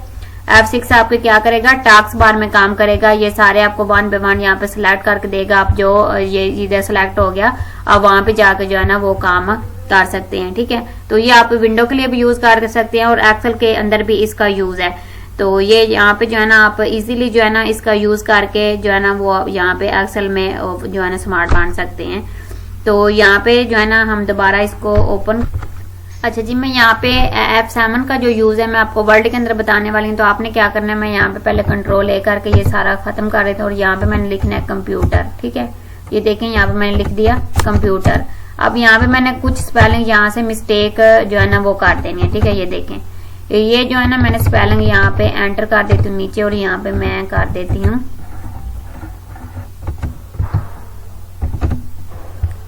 F6 आपके क्या करेगा, टास्क बार में काम करेगा। ये सारे आपको वन बाय वन यहाँ पे सिलेक्ट करके देगा। आप जो ये इधर सिलेक्ट हो गया अब वहां पे जाके जो है ना वो काम कर सकते हैं, ठीक है। तो ये आप विंडो के लिए भी यूज कर सकते हैं और एक्सेल के अंदर भी इसका यूज है। तो ये यहाँ पे जो है ना आप इजीली जो है ना इसका यूज करके जो है ना वो यहाँ पे एक्सेल में जो है ना स्मार्ट बन सकते हैं। तो यहाँ पे जो है ना हम दोबारा इसको ओपन, अच्छा जी मैं यहाँ पे F7 का जो यूज है मैं आपको वर्ड के अंदर बताने वाली हूँ। तो आपने क्या करना है, मैं यहाँ पे पहले कंट्रोल A करके ये सारा खत्म कर रहे थे और यहाँ पे मैंने लिखना है कंप्यूटर, ठीक है। ये देखें यहाँ पे मैंने लिख दिया कंप्यूटर। अब यहाँ पे मैंने कुछ स्पेलिंग यहाँ से मिस्टेक जो है ना वो कर देनी है, ठीक है। ये देखें ये जो है ना मैंने स्पेलिंग यहाँ पे एंटर कर देती हूँ नीचे और यहाँ पे मैं कर देती हूँ,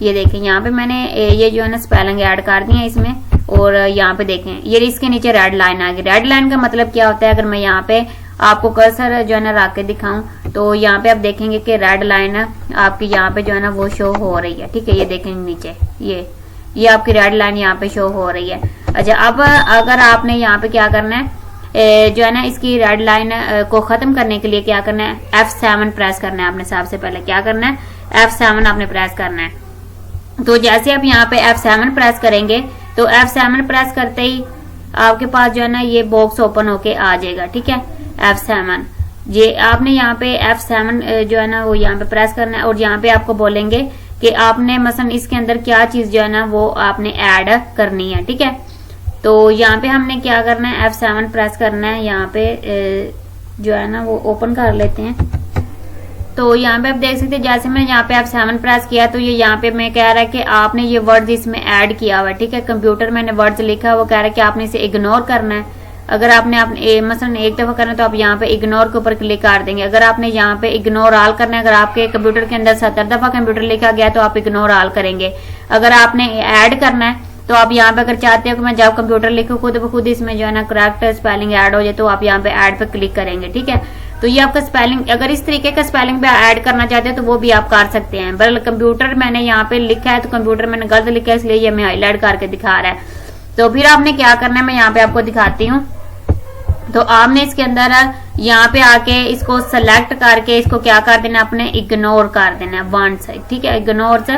ये देखें यहाँ पे मैंने ये जो है ना स्पेलिंग ऐड कर दी है इसमें। और यहाँ पे देखें ये इसके नीचे रेड लाइन आ गई। रेड लाइन का मतलब क्या होता है, अगर मैं यहाँ पे आपको कर्सर जो है ना रख के दिखाऊं तो यहाँ पे आप देखेंगे कि रेड लाइन आपकी यहाँ पे जो है ना वो शो हो रही है, ठीक है। ये देखें नीचे ये आपकी रेड लाइन यहाँ पे शो हो रही है। अच्छा अब अगर आपने यहाँ पे क्या करना है जो है ना इसकी रेड लाइन को खत्म करने के लिए क्या करना है, F7 प्रेस करना है आपने। सबसे पहले क्या करना है, F7 आपने प्रेस करना है। तो जैसे आप यहाँ पे F7 प्रेस करेंगे तो F7 प्रेस करते ही आपके पास जो है ना ये बॉक्स ओपन होके आ जाएगा, ठीक है। F7 ये आपने यहाँ पे F7 जो है ना वो यहाँ पे प्रेस करना है और यहाँ पे आपको बोलेंगे कि आपने मसलन इसके अंदर क्या चीज जो है ना वो आपने ऐड करनी है, ठीक है। तो यहाँ पे हमने क्या करना है, F7 प्रेस करना है। यहाँ पे जो है ना वो ओपन कर लेते हैं। तो यहाँ पे आप देख सकते हैं जैसे मैंने यहाँ पे F7 प्रेस किया तो ये यहाँ पे मैं कह रहा है कि आपने ये वर्ड्स इसमें ऐड किया हुआ है, ठीक है। कंप्यूटर मैंने वर्ड्स लिखा है वो कह रहा है कि आपने इसे इग्नोर करना है। अगर आपने मसलन एक दफा करना है तो आप यहाँ पे इग्नोर के ऊपर क्लिक कर देंगे। अगर आपने यहाँ पे इग्नोर ऑल करना है, अगर आपके कंप्यूटर के अंदर 70 दफा कंप्यूटर लिखा गया तो आप इग्नोर ऑल करेंगे। अगर आपने ऐड करना है तो आप यहाँ पे अगर चाहते हो कि मैं जब कंप्यूटर लिखूँ खुद ब खुद इसमें जो है ना करेक्ट स्पेलिंग ऐड हो जाए तो आप यहाँ पे ऐड पे क्लिक करेंगे, ठीक है। तो ये आपका स्पेलिंग, अगर इस तरीके का स्पेलिंग पे ऐड करना चाहते हैं तो वो भी आप कर सकते हैं। बल कंप्यूटर मैंने यहाँ पे लिखा है तो कंप्यूटर मैंने गलत लिखा है इसलिए ये मैं हाईलाइट करके दिखा रहा है। तो फिर आपने क्या करना है, मैं यहाँ पे आपको दिखाती हूँ। तो आपने इसके अंदर यहाँ पे आके इसको सेलेक्ट करके इसको क्या कर देना, अपने इग्नोर कर देना है वन साइड, ठीक है। इग्नोर से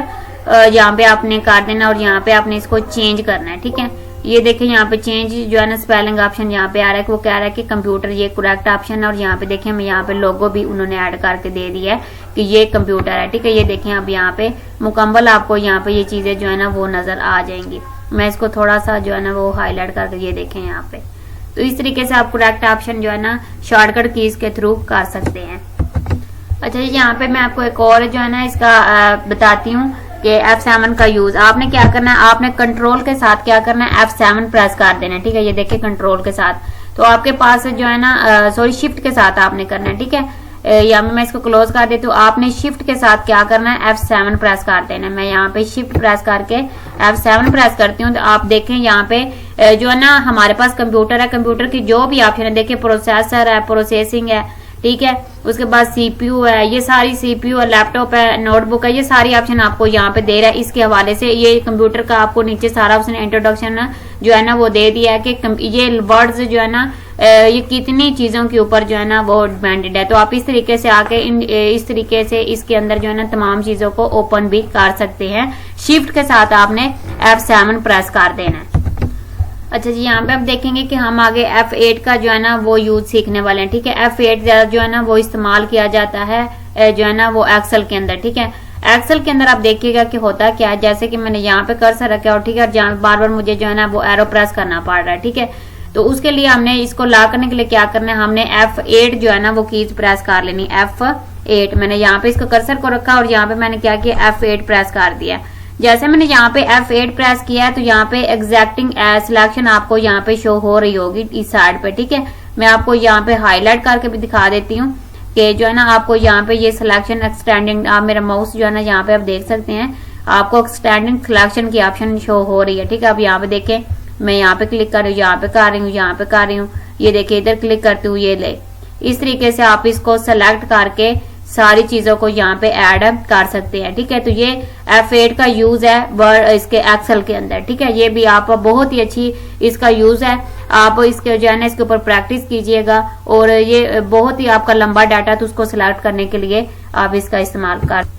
यहाँ पे आपने कर देना और यहाँ पे आपने इसको चेंज करना है, ठीक है। ये देखिए यहाँ पे चेंज जो है ना स्पेलिंग ऑप्शन यहाँ पे आ रहा है, वो कह रहा है कि कंप्यूटर ये करेक्ट ऑप्शन है। और यहाँ पे देखिए मैं यहाँ पे लोगो भी उन्होंने ऐड करके दे दिया है कि ये कंप्यूटर है, ठीक है। ये देखिए अब यहाँ पे मुकम्मल आपको यहाँ पे ये चीजें जो है ना वो नजर आ जाएंगी। मैं इसको थोड़ा सा जो है ना वो हाईलाइट करके ये देखें यहाँ पे। तो इस तरीके से आप करेक्ट ऑप्शन जो है ना शॉर्टकट कीज के थ्रू कर सकते हैं। अच्छा जी यहाँ पे मैं आपको एक और जो है ना इसका बताती हूँ कि F7 का यूज आपने क्या करना है, आपने कंट्रोल के साथ क्या करना है, F7 प्रेस कर देना है, ठीक है। ये देखिए कंट्रोल के साथ तो आपके पास जो है ना सॉरी शिफ्ट के साथ आपने करना है, ठीक है। यहाँ पे मैं इसको क्लोज कर देती हूँ। आपने शिफ्ट के साथ क्या करना है, F7 प्रेस कर देना है। मैं यहाँ पे शिफ्ट प्रेस करके F7 प्रेस करती हूँ तो आप देखें यहाँ पे जो है ना हमारे पास कंप्यूटर है, कंप्यूटर की जो भी ऑप्शन है देखिए प्रोसेसर है, प्रोसेसिंग है, ठीक है। उसके बाद CPU है, ये सारी CPU है, लैपटॉप है, नोटबुक है, ये सारी ऑप्शन आपको यहाँ पे दे रहा है। इसके हवाले से ये कंप्यूटर का आपको नीचे सारा उसने इंट्रोडक्शन जो है ना वो दे दिया है कि ये वर्ड्स जो है ना ये कितनी चीजों के ऊपर जो है ना वो डिपेंडेड है। तो आप इस तरीके से आके इस तरीके से इसके अंदर जो है ना तमाम चीजों को ओपन भी कर सकते हैं। शिफ्ट के साथ आपने F7 प्रेस कर देना है। अच्छा जी, यहाँ पे आप देखेंगे कि हम आगे F8 का जो है ना वो यूज सीखने वाले हैं। ठीक है, F8 जो है ना वो इस्तेमाल किया जाता है जो है ना वो एक्सेल के अंदर। ठीक है, एक्सेल के अंदर आप देखिएगा कि होता क्या है, जैसे कि मैंने यहाँ पे कर्सर रखा और ठीक है, जहाँ बार बार मुझे जो है ना वो एरो प्रेस करना पड़ रहा है। ठीक है, तो उसके लिए हमने इसको ला करने के लिए क्या करना है, हमने F8 जो है ना वो कीज प्रेस कर लेनी। F8 मैंने यहाँ पे इसको कर्सर को रखा और यहाँ पे मैंने क्या किया, F8 प्रेस कर दिया। जैसे मैंने यहाँ पे F8 प्रेस किया है तो यहाँ पे एग्जैक्टिंग सिलेक्शन आपको यहाँ पे शो हो रही होगी इस साइड पे। ठीक है, मैं आपको यहाँ पे हाईलाइट करके भी दिखा देती हूँ कि जो है ना आपको यहाँ पे ये सिलेक्शन एक्सटेंडिंग, आप मेरा माउस जो है ना यहाँ पे आप देख सकते हैं, आपको एक्सटेंडिंग सिलेक्शन की ऑप्शन शो हो रही है। ठीक है, अब यहाँ पे देखें, मैं यहाँ पे क्लिक कर रही हूँ, यहाँ पे कर रही हूँ, यहाँ पे कर रही हूँ, ये देखिए इधर क्लिक करती हूँ, ये ले। इस तरीके से आप इसको सेलेक्ट करके सारी चीजों को यहाँ पे ऐड कर सकते हैं। ठीक है, तो ये F8 का यूज है वर्ड इसके एक्सेल के अंदर। ठीक है, ये भी आप बहुत ही अच्छी इसका यूज है। आप इसके जो है ना इसके ऊपर प्रैक्टिस कीजिएगा और ये बहुत ही आपका लंबा डाटा तो उसको सिलेक्ट करने के लिए आप इसका इस्तेमाल कर।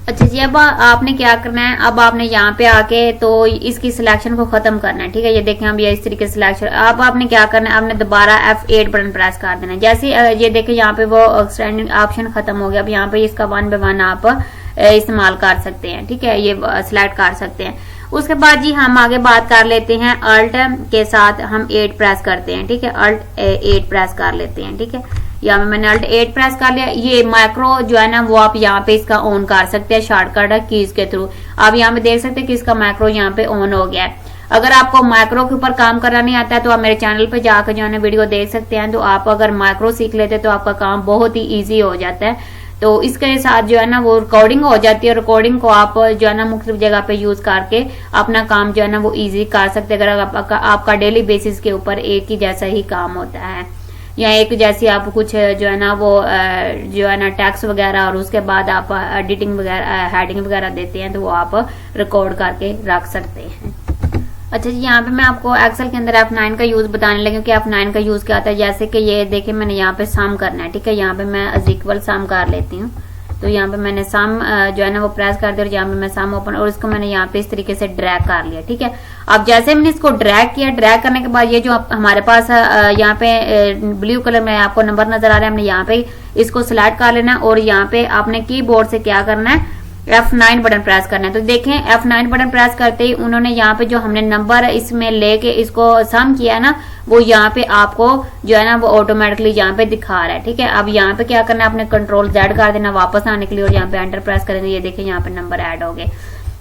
अच्छा जी, अब आपने क्या करना है, अब आपने यहाँ पे आके तो इसकी सिलेक्शन को खत्म करना है। ठीक है, ये देखें अब ये इस तरीके से सिलेक्शन। अब आपने क्या करना है, आपने दोबारा F8 बटन प्रेस कर देना है। जैसे ये देखें यहाँ पे वो एक्सटेंडिंग ऑप्शन खत्म हो गया। अब यहाँ पे इसका 1 by 1 आप इस्तेमाल कर सकते हैं। ठीक है, ये सिलेक्ट कर सकते हैं। उसके बाद जी हम आगे बात कर लेते हैं, अल्ट के साथ हम 8 प्रेस करते हैं। ठीक है, अल्ट 8 प्रेस कर लेते हैं। ठीक है, यहाँ पे मैंने अल्ट 8 प्रेस कर लिया। ये माइक्रो जो है ना वो आप यहाँ पे इसका ऑन कर सकते हैं शॉर्टकट कीज के थ्रू। आप यहाँ पे देख सकते हैं कि इसका माइक्रो यहाँ पे ऑन हो गया है। अगर आपको माइक्रो के ऊपर काम करना नहीं आता है तो आप मेरे चैनल पे जाकर जो है ना वीडियो देख सकते हैं। तो आप अगर माइक्रो सीख लेते हैं तो आपका काम बहुत ही ईजी हो जाता है। तो इसके साथ जो है ना वो रिकॉर्डिंग हो जाती है। रिकॉर्डिंग को आप जो है ना मुख्तलिफ जगह पे यूज करके अपना काम जो है ना वो इजी कर सकते हैं। अगर आपका डेली बेसिस के ऊपर एक ही जैसा ही काम होता है या एक जैसी आप कुछ जो है ना वो जो है ना टैक्स वगैरह और उसके बाद आप एडिटिंग वगैरह हेडिंग वगैरह देते हैं तो वो आप रिकॉर्ड करके रख सकते हैं। अच्छा जी, यहाँ पे मैं आपको एक्सेल के अंदर F9 का यूज बताने लगी कि F9 का यूज क्या आता है। जैसे कि ये देखिए मैंने यहाँ पे सम करना है। ठीक है, यहाँ पे मैं इक्वल सम कर लेती हूँ। तो यहाँ पे मैंने सम जो है ना वो प्रेस कर दिया और यहाँ पे मैं सम ओपन और इसको मैंने यहाँ पे इस तरीके से ड्रैग कर लिया। ठीक है, अब जैसे मैंने इसको ड्रैग किया, ड्रैग करने के बाद ये जो हमारे पास यहाँ पे ब्लू कलर में आपको नंबर नजर आ रहा है, हमने यहाँ पे इसको सिलेक्ट कर लेना और यहाँ पे आपने कीबोर्ड से क्या करना है, F9 बटन प्रेस करना है। तो देखें F9 बटन प्रेस करते ही उन्होंने यहाँ पे जो हमने नंबर इसमें लेके इसको सम किया है ना वो यहाँ पे आपको जो है ना वो ऑटोमेटिकली यहाँ पे दिखा रहा है। ठीक है, अब यहाँ पे क्या करना है, आपने कंट्रोल Z कर देना वापस आने के लिए और यहाँ पे एंटर प्रेस करेंगे। ये देखें यहाँ पे नंबर ऐड हो गए।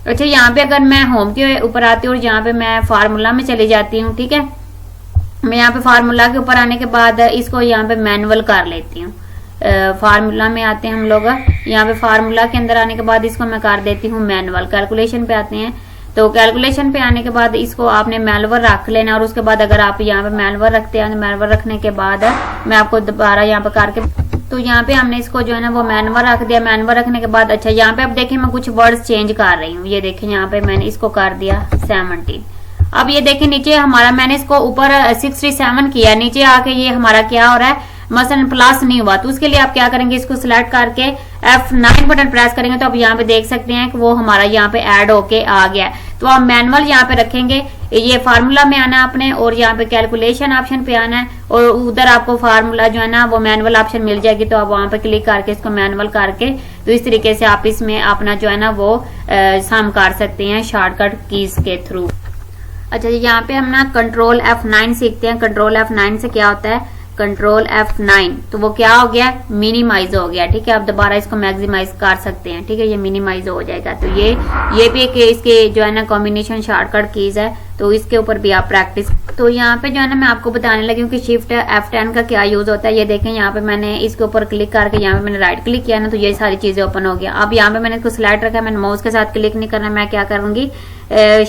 अच्छा, यहाँ पे अगर मैं होम के ऊपर आती हूँ और यहाँ पे मैं फार्मूला में चली जाती हूँ। ठीक है, मैं यहाँ पे फार्मूला के ऊपर आने के बाद इसको यहाँ पे मैनुअल कर लेती हूँ। फार्मूला में आते हैं हम लोग, यहाँ पे फार्मूला के अंदर आने के बाद इसको मैं कर देती हूँ मैनुअल। कैलकुलेशन पे आते हैं तो कैलकुलेशन पे आने के बाद इसको आपने मैनुअल रख लेना और उसके बाद अगर आप यहाँ पे मैनुअल रखते हैं, मैनुअल रखने के बाद मैं आपको दोबारा यहाँ पे करके तो यहाँ पे हमने इसको जो है ना वो मैनुअल रख दिया। मैनुअल रखने के बाद अच्छा यहाँ पे अब देखें मैं कुछ वर्ड्स चेंज कर रही हूँ। ये देखें यहाँ पे मैंने इसको कर दिया 17। अब ये देखें नीचे हमारा मैंने इसको ऊपर 67 किया, नीचे आके ये हमारा क्या हो रहा है, मसलन प्लस नहीं हुआ। तो उसके लिए आप क्या करेंगे, इसको सिलेक्ट करके F9 बटन प्रेस करेंगे तो आप यहाँ पे देख सकते हैं कि वो हमारा यहाँ पे ऐड होके आ गया। तो आप मैनुअल यहाँ पे रखेंगे, ये फार्मूला में आना है आपने और यहाँ पे कैलकुलेशन ऑप्शन पे आना है और उधर आपको फार्मूला जो है ना वो मैनुअल ऑप्शन मिल जाएगी। तो आप वहां पे क्लिक करके इसको मैनुअल करके तो इस तरीके से आप इसमें अपना जो है ना वो सम कर सकते हैं शॉर्टकट कीज के थ्रू। अच्छा, यहाँ पे हम ना कंट्रोल F9 सीखते हैं। कंट्रोल F9 से क्या होता है, कंट्रोल F9 तो वो क्या हो गया, मिनिमाइज हो गया। ठीक है, आप दोबारा इसको मैक्सिमाइज कर सकते हैं। ठीक है, ये मिनिमाइज हो जाएगा। तो ये भी एक इसके जो है ना कॉम्बिनेशन शॉर्टकट कीज है तो इसके ऊपर भी आप प्रैक्टिस। तो यहाँ पे जो है ना मैं आपको बताने लगी हूँ कि शिफ्ट F10 का क्या यूज होता है। ये देखें यहाँ पे मैंने इसके ऊपर क्लिक करके यहाँ पे मैंने राइट क्लिक किया ना तो ये सारी चीजें ओपन हो गया। अब यहाँ पे मैंने इसको स्लाइड रखा है, मैंने माउस के साथ क्लिक नहीं करना, मैं क्या करूंगी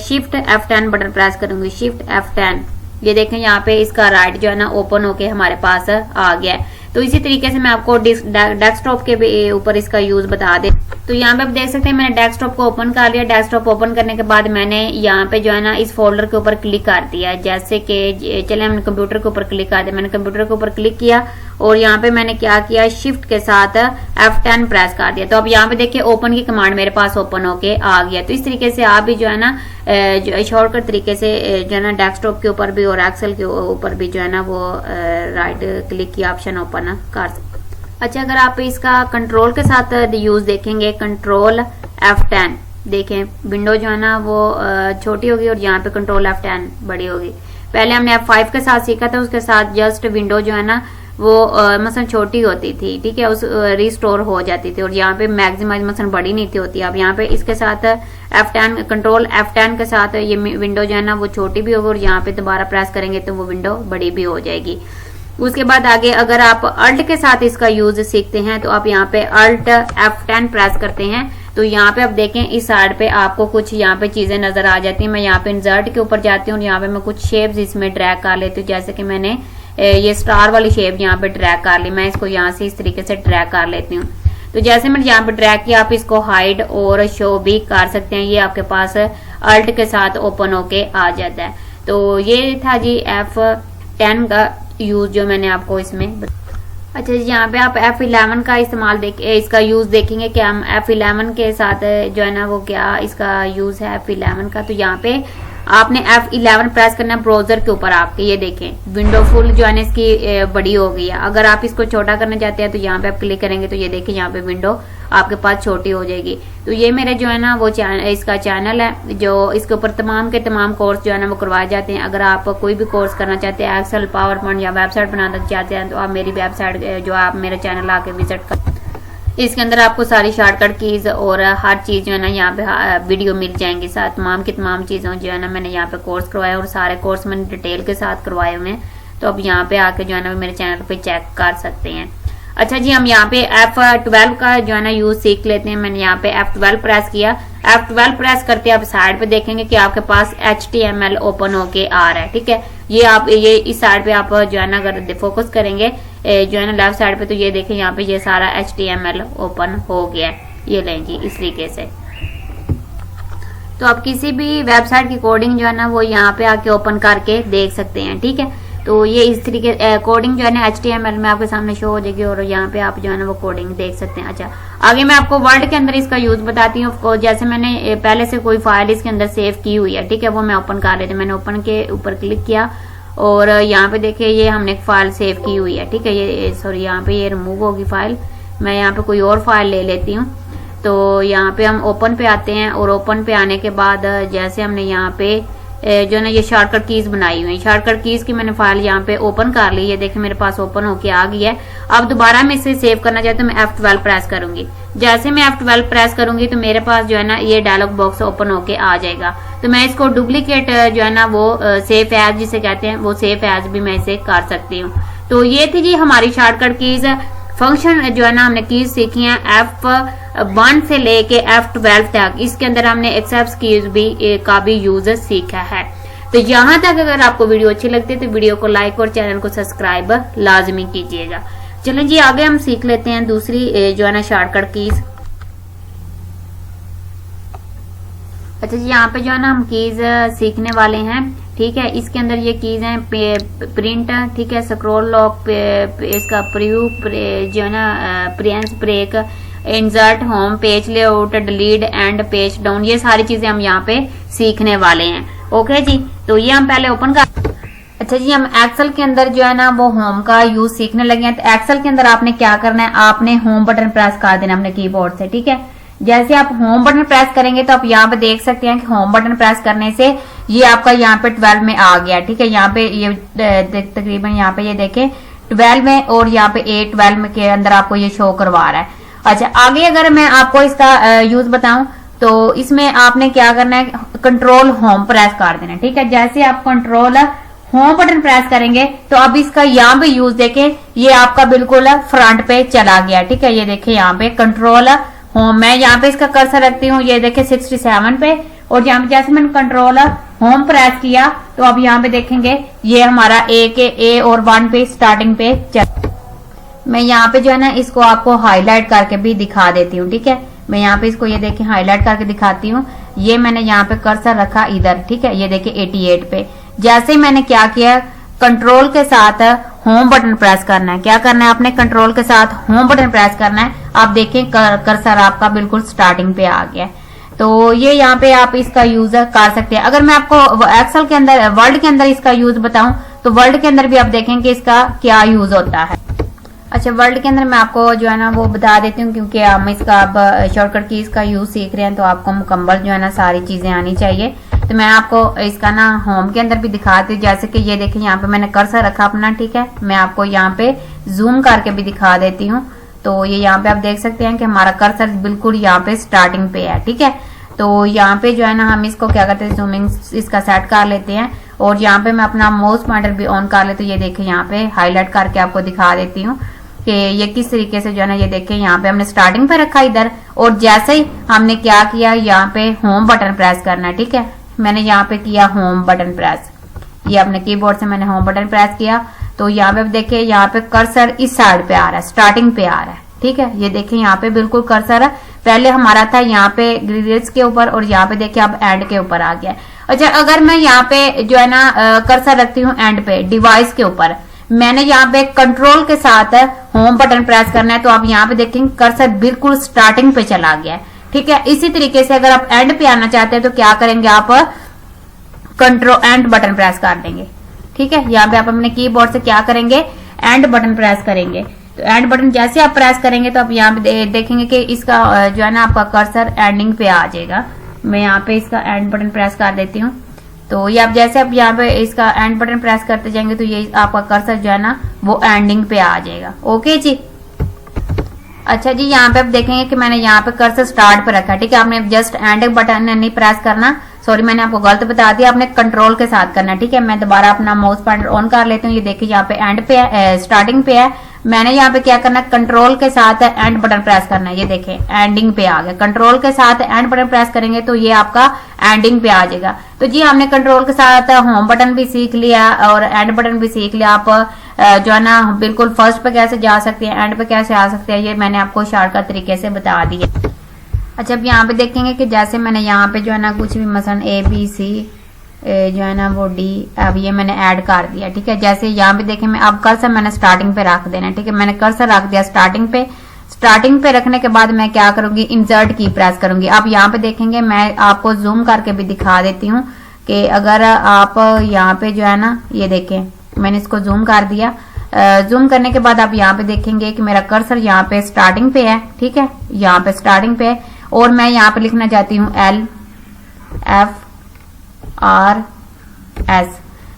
शिफ्ट F10 बटन प्रेस करूंगी, शिफ्ट F10। ये देखें यहाँ पे इसका राइट जो है ना ओपन होके हमारे पास आ गया है। तो इसी तरीके से मैं आपको डेस्कटॉप के ऊपर इसका यूज बता दे। तो यहाँ पे आप देख सकते हैं मैंने डेस्कटॉप को ओपन कर लिया। डेस्कटॉप ओपन करने के बाद मैंने यहाँ पे जो है ना इस फोल्डर के ऊपर क्लिक कर दिया। जैसे कि चले हमने कंप्यूटर के ऊपर क्लिक कर दिया, मैंने कंप्यूटर के ऊपर क्लिक किया और यहाँ पे मैंने क्या किया, शिफ्ट के साथ F10 प्रेस कर दिया। तो अब यहाँ पे देखिए ओपन की कमांड मेरे पास ओपन होके आ गया। तो इस तरीके से आप भी जो है ना शॉर्टकट तरीके से जो है ना डेस्कटॉप के ऊपर भी और एक्सेल के ऊपर भी जो है ना वो राइट क्लिक की ऑप्शन ओपन कर सकते। अच्छा, अगर आप इसका कंट्रोल के साथ यूज देखेंगे, कंट्रोल F10, देखें विंडो जो है ना वो छोटी होगी और यहाँ पे कंट्रोल F10 बड़ी होगी। पहले हमने F5 के साथ सीखा था, उसके साथ जस्ट विंडो जो है ना वो मसलन छोटी होती थी, ठीक है, उस रिस्टोर हो जाती थी और यहाँ पे मैक्सिमाइज मसलन बड़ी नहीं थी होती। अब यहाँ पे इसके साथ F10 कंट्रोल F10 के साथ ये विंडो जो है ना वो छोटी भी होगी और यहाँ पे दोबारा प्रेस करेंगे तो वो विंडो बड़ी भी हो जाएगी। उसके बाद आगे अगर आप अल्ट के साथ इसका यूज सीखते हैं तो आप यहाँ पे अल्ट F10 प्रेस करते हैं तो यहाँ पे आप देखें इस साइड पे आपको कुछ यहाँ पे चीजें नजर आ जाती हैं। मैं यहाँ पे इंसर्ट के ऊपर जाती हूँ और यहाँ पे मैं कुछ शेप्स इसमें ड्रैग कर लेती हूँ। जैसे कि मैंने ये स्टार वाली शेप यहाँ पे ड्रैग कर ली, मैं इसको यहाँ से इस तरीके से ड्रैग कर लेती हूँ। तो जैसे मैंने यहाँ पे ड्रैग किया, आप इसको हाइड और शो भी कर सकते हैं, ये आपके पास अल्ट के साथ ओपन होके आ जाता है। तो ये था जी F10 का यूज जो मैंने आपको इसमें। अच्छा जी, यहाँ पे आप F11 का इस्तेमाल इसका यूज देखेंगे कि हम F11 के साथ जो है ना वो क्या इसका यूज है F11 का। तो यहाँ पे आपने F11 प्रेस करना है ब्राउजर के ऊपर आपके, ये देखें विंडो फुल जो है ना इसकी बड़ी हो गई है। अगर आप इसको छोटा करना चाहते हैं तो यहाँ पे आप क्लिक करेंगे तो ये देखें यहाँ पे विंडो आपके पास छोटी हो जाएगी। तो ये मेरे जो है ना वो इसका चैनल है जो इसके ऊपर तमाम के तमाम कोर्स जो है ना वो करवाए जाते हैं। अगर आप कोई भी कोर्स करना चाहते हैं, एक्सेल, पावर पॉइंट या वेबसाइट बनाना चाहते हैं तो आप मेरी वेबसाइट जो आप मेरे चैनल आके विजिट कर, इसके अंदर आपको सारी शॉर्टकट कीज और हर चीज जो है ना यहाँ पे वीडियो मिल जाएंगी। साथ तमाम की तमाम चीजों जो है ना मैंने यहाँ पे कोर्स करवाए और सारे कोर्स मैंने डिटेल के साथ करवाए हुए हैं। तो अब यहाँ पे आके जो है ना मेरे चैनल पे चेक कर सकते हैं। अच्छा जी, हम यहाँ पे F12 का जो है ना यूज सीख लेते हैं। मैंने यहाँ पे F12 प्रेस किया। F12 प्रेस करते आप साइड पे देखेंगे कि आपके पास HTML ओपन होके आ रहा है, ठीक है। ये इस साइड पे आप जो है ना अगर फोकस करेंगे जो है ना लेफ्ट साइड पे तो ये देखें यहाँ पे ये सारा HTML ओपन हो गया है। ये लें जी इस तरीके से। तो आप किसी भी वेबसाइट की कोडिंग जो है ना वो यहाँ पे आके ओपन करके देख सकते हैं, ठीक है। तो ये इस तरीके कोडिंग जो है ना HTML में आपके सामने शो हो जाएगी और यहाँ पे आप जो है ना वो कोडिंग देख सकते हैं। अच्छा, आगे मैं आपको वर्ड के अंदर इसका यूज बताती हूँ। जैसे मैंने पहले से कोई फाइल इसके अंदर सेव की हुई है, ठीक है, वो मैं ओपन कर लेती हूँ। मैंने ओपन के ऊपर क्लिक किया और यहाँ पे देखिए ये हमने एक फाइल सेव की हुई है, ठीक है। ये सॉरी यहाँ पे ये रिमूव होगी फाइल, मैं यहाँ पे कोई और फाइल ले लेती हूँ। तो यहाँ पे हम ओपन पे आते हैं और ओपन पे आने के बाद जैसे हमने यहाँ पे जो है ना ये शॉर्टकट कीज बनाई हुई है, शॉर्टकट कीज की मैंने फाइल यहाँ पे ओपन कर ली है। देखिए मेरे पास ओपन होके आ गई है। अब दोबारा मैं इसे सेव करना चाहती हूँ, मैं F12 प्रेस करूंगी। जैसे मैं F12 प्रेस करूंगी तो मेरे पास जो है ना ये डायलॉग बॉक्स ओपन होके आ जाएगा। तो मैं इसको डुप्लीकेट जो है ना वो सेव एज जिसे कहते हैं वो सेव एज भी मैं इसे कर सकती हूँ। तो ये थी जी हमारी शॉर्टकट कीज। फंक्शन जो है ना हमने कीज सीखी हैं F1 से लेके F12 तक। इसके अंदर हमने एक्सेप्ट कीज भी का भी यूज सीखा है। तो यहाँ तक अगर आपको वीडियो अच्छी लगती है तो वीडियो को लाइक और चैनल को सब्सक्राइब लाजमी कीजिएगा। चलें जी आगे हम सीख लेते हैं दूसरी जो है ना शॉर्टकट कीज। अच्छा जी, यहाँ पे जो है ना हम कीज सीखने वाले हैं, ठीक है। इसके अंदर ये कीज हैं प्रिंट, ठीक है, स्क्रॉल लॉक, इसका प्रीव्यू जो है ना प्रियंस break, insert, home page layout, delete end page down, ये सारी चीजें हम यहाँ पे सीखने वाले हैं। ओके जी, तो ये हम पहले ओपन कर। अच्छा जी, हम एक्सेल के अंदर जो है ना वो होम का यूज सीखने लगे हैं। तो एक्सेल के अंदर आपने क्या करना है, आपने होम बटन प्रेस कर देना अपने कीबोर्ड से, ठीक है। जैसे आप होम बटन प्रेस करेंगे तो आप यहाँ पे देख सकते हैं कि होम बटन प्रेस करने से ये आपका यहाँ पे 12 में आ गया, ठीक है। यहाँ पे ये तकरीबन यहाँ पे ये देखें 12 में और यहाँ पे A12 में के अंदर आपको ये शो करवा रहा है। अच्छा, आगे अगर मैं आपको इसका यूज बताऊं तो इसमें आपने क्या करना है, कंट्रोल होम प्रेस कर देना, ठीक है। जैसे आप कंट्रोल होम बटन प्रेस करेंगे तो अब इसका यहाँ पे यूज देखें, ये आपका बिल्कुल फ्रंट पे चला गया, ठीक है। ये देखें यहाँ पे कंट्रोल होम, मैं यहाँ पे इसका कर्सर रखती हूँ, ये देखें 67 पे, और यहाँ पे जैसे मैंने कंट्रोल होम प्रेस किया तो अब यहाँ पे देखेंगे ये हमारा A और 1 पे स्टार्टिंग पे चल। मैं यहाँ पे जो है ना इसको आपको हाईलाइट करके भी दिखा देती हूँ, ठीक है। मैं यहाँ पे इसको ये देखिए हाईलाइट करके दिखाती हूँ। ये मैंने यहाँ पे कर्सर रखा इधर, ठीक है। ये देखिए 88 पे। जैसे ही मैंने क्या किया, कंट्रोल के साथ होम बटन प्रेस करना है। क्या करना है आपने, कंट्रोल के साथ होम बटन प्रेस करना है। आप देखें कर्सर आपका बिल्कुल स्टार्टिंग पे आ गया। तो ये यहाँ पे आप इसका यूज कर सकते हैं। अगर मैं आपको एक्सेल के अंदर, वर्ड के अंदर इसका यूज बताऊं तो वर्ड के अंदर भी आप देखें कि इसका क्या यूज होता है। अच्छा, वर्ल्ड के अंदर मैं आपको जो है ना वो बता देती हूँ, क्योंकि हम इसका अब शॉर्टकट कीज का यूज सीख रहे हैं तो आपको मुकम्मल जो है ना सारी चीजें आनी चाहिए। तो मैं आपको इसका ना होम के अंदर भी दिखाती हूँ। जैसे कि ये देखिए यहाँ पे मैंने कर्सर रखा अपना, ठीक है। मैं आपको यहाँ पे जूम करके भी दिखा देती हूँ। तो ये यहाँ पे आप देख सकते हैं कि हमारा कर्सर बिल्कुल यहाँ पे स्टार्टिंग पे है, ठीक है। तो यहाँ पे जो है ना हम इसको क्या करते हैं, जूमिंग इसका सेट कर लेते हैं और यहाँ पे मैं अपना माउस पॉइंटर भी ऑन कर लेती हूँ। ये देखिए यहाँ पे हाईलाइट करके आपको दिखा देती हूँ कि ये किस तरीके से जो है ना, ये देखिए यहाँ पे हमने स्टार्टिंग पे रखा इधर, और जैसे ही हमने क्या किया, यहाँ पे होम बटन प्रेस करना है, ठीक है। मैंने यहाँ पे किया होम बटन प्रेस, ये अपने कीबोर्ड से मैंने होम बटन प्रेस किया। तो यहाँ पे देखिए यहाँ पे कर्सर इस साइड पे आ रहा है, स्टार्टिंग पे आ रहा है, ठीक है। ये देखिए यहाँ पे बिल्कुल कर्सर है, पहले हमारा था यहाँ पे ग्रिल्स के ऊपर और यहाँ पे देखिए अब एंड के ऊपर आ गया। अच्छा, अगर मैं यहाँ पे जो है ना कर्सर रखती हूँ एंड पे, डिवाइस के ऊपर, मैंने यहाँ पे कंट्रोल के साथ होम बटन प्रेस करना है तो आप यहाँ पे देखेंगे कर्सर बिल्कुल स्टार्टिंग पे चला गया है, ठीक है। इसी तरीके से अगर आप एंड पे आना चाहते हैं तो क्या करेंगे, आप कंट्रोल एंड बटन प्रेस कर देंगे, ठीक है। यहाँ पे आप अपने कीबोर्ड से क्या करेंगे, एंड बटन प्रेस करेंगे। तो एंड बटन जैसे आप प्रेस करेंगे तो आप यहाँ पे देखेंगे कि इसका जो है ना आपका कर्सर एंडिंग पे आ जाएगा। मैं यहाँ पे इसका एंड बटन प्रेस कर देती हूँ। तो ये आप जैसे आप यहाँ पे इसका एंड बटन प्रेस करते जाएंगे तो ये आपका कर्सर जो है ना वो एंडिंग पे आ जाएगा। ओके जी। अच्छा जी, यहाँ पे आप देखेंगे कि मैंने यहाँ पे कर्सर स्टार्ट पे रखा है, ठीक है। आपने जस्ट एंड बटन नहीं प्रेस करना, सॉरी मैंने आपको गलत बता दिया, आपने कंट्रोल के साथ करना है, ठीक है। मैं दोबारा अपना माउस पॉइंटर ऑन कर लेती हूँ। ये देखिए यहाँ पे एंड पे है, स्टार्टिंग पे है। मैंने यहाँ पे क्या करना है, कंट्रोल के साथ एंड बटन प्रेस करना है। ये देखें एंडिंग पे आ गया। कंट्रोल के साथ एंड बटन प्रेस करेंगे तो ये आपका एंडिंग पे आ जाएगा। तो जी हमने कंट्रोल के साथ होम बटन भी सीख लिया और एंड बटन भी सीख लिया। आप जो है ना बिल्कुल फर्स्ट पे कैसे जा सकते हैं, एंड पे कैसे आ सकते हैं, ये मैंने आपको शॉर्टकट तरीके से बता दिया। अच्छा, अब यहाँ पे देखेंगे कि जैसे मैंने यहाँ पे जो है ना कुछ भी मसलन ABC जो है ना वो D, अब ये मैंने ऐड कर दिया, ठीक है। जैसे यहाँ पे देखें, मैं अब कर्सर मैंने स्टार्टिंग पे रख देना, ठीक है। मैंने कर्सर रख दिया स्टार्टिंग पे। स्टार्टिंग पे रखने के बाद मैं क्या करूंगी, इंसर्ट की प्रेस करूंगी। अब यहाँ पे देखेंगे, मैं आपको जूम करके भी दिखा देती हूँ कि अगर आप यहाँ पे जो है ना, ये देखें मैंने इसको जूम कर दिया। जूम करने के बाद आप यहाँ पे देखेंगे कि मेरा कर्सर यहाँ पे स्टार्टिंग पे है, ठीक है। यहाँ पे स्टार्टिंग पे है और मैं यहाँ पे लिखना चाहती हूँ LFRS।